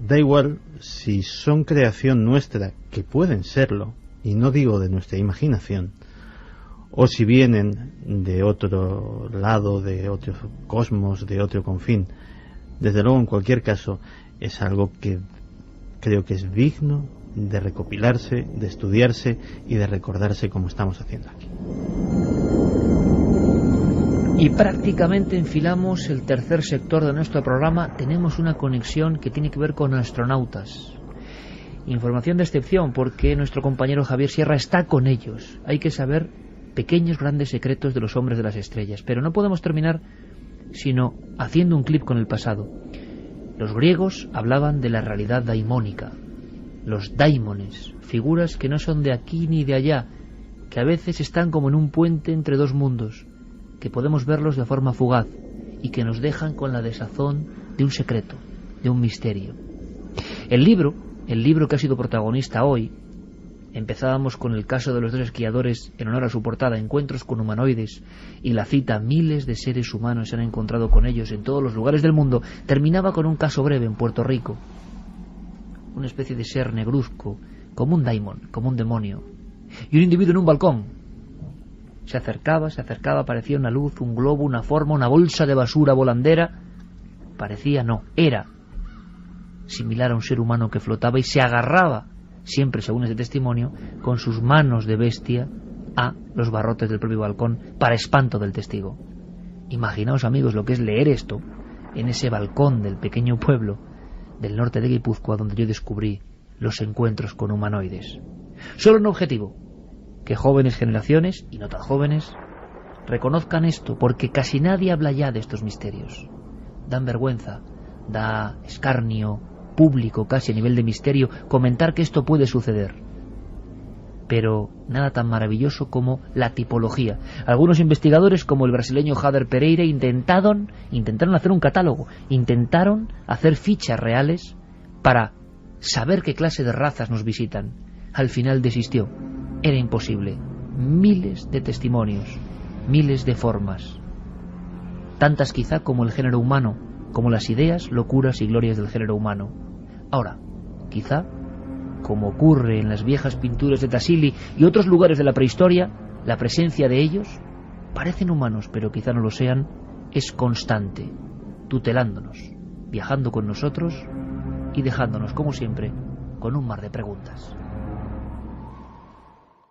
da igual si son creación nuestra, que pueden serlo, y no digo de nuestra imaginación, o si vienen de otro lado, de otro cosmos, de otro confín. Desde luego, en cualquier caso, es algo que creo que es digno de recopilarse, de estudiarse y de recordarse, como estamos haciendo aquí. Y prácticamente enfilamos el tercer sector de nuestro programa. Tenemos una conexión que tiene que ver con astronautas. Información de excepción, porque nuestro compañero Javier Sierra está con ellos. Hay que saber pequeños grandes secretos de los hombres de las estrellas. Pero no podemos terminar sino haciendo un clip con el pasado. Los griegos hablaban de la realidad daimónica. los daimones, figuras que no son de aquí ni de allá, que a veces están como en un puente entre dos mundos, que podemos verlos de forma fugaz y que nos dejan con la desazón de un secreto, de un misterio. El libro que ha sido protagonista hoy, empezábamos con el caso de los dos esquiadores en honor a su portada, Encuentros con humanoides, y la cita miles de seres humanos se han encontrado con ellos en todos los lugares del mundo, terminaba con un caso breve en Puerto Rico. Una especie de ser negruzco, como un daimon, como un demonio, y un individuo en un balcón. Se acercaba, parecía una luz, un globo, una forma, una bolsa de basura volandera. Parecía, no, era similar a un ser humano que flotaba y se agarraba, siempre según ese testimonio, con sus manos de bestia a los barrotes del propio balcón, para espanto del testigo. Imaginaos, amigos, lo que es leer esto en ese balcón del pequeño pueblo del norte de Guipúzcoa, donde yo descubrí los encuentros con humanoides. Solo un objetivo: que jóvenes generaciones, y no tan jóvenes, reconozcan esto, porque casi nadie habla ya de estos misterios. Dan vergüenza, da escarnio público, casi a nivel de misterio, comentar que esto puede suceder. Pero nada tan maravilloso como la tipología. Algunos investigadores, como el brasileño Jader Pereira, intentaron hacer un catálogo, intentaron hacer fichas reales para saber qué clase de razas nos visitan. Al final desistió. Era imposible. Miles de testimonios, miles de formas, tantas quizá como el género humano, como las ideas, locuras y glorias del género humano. Ahora, quizá, como ocurre en las viejas pinturas de Tassili y otros lugares de la prehistoria, la presencia de ellos, parecen humanos, pero quizá no lo sean, es constante, tutelándonos, viajando con nosotros y dejándonos, como siempre, con un mar de preguntas.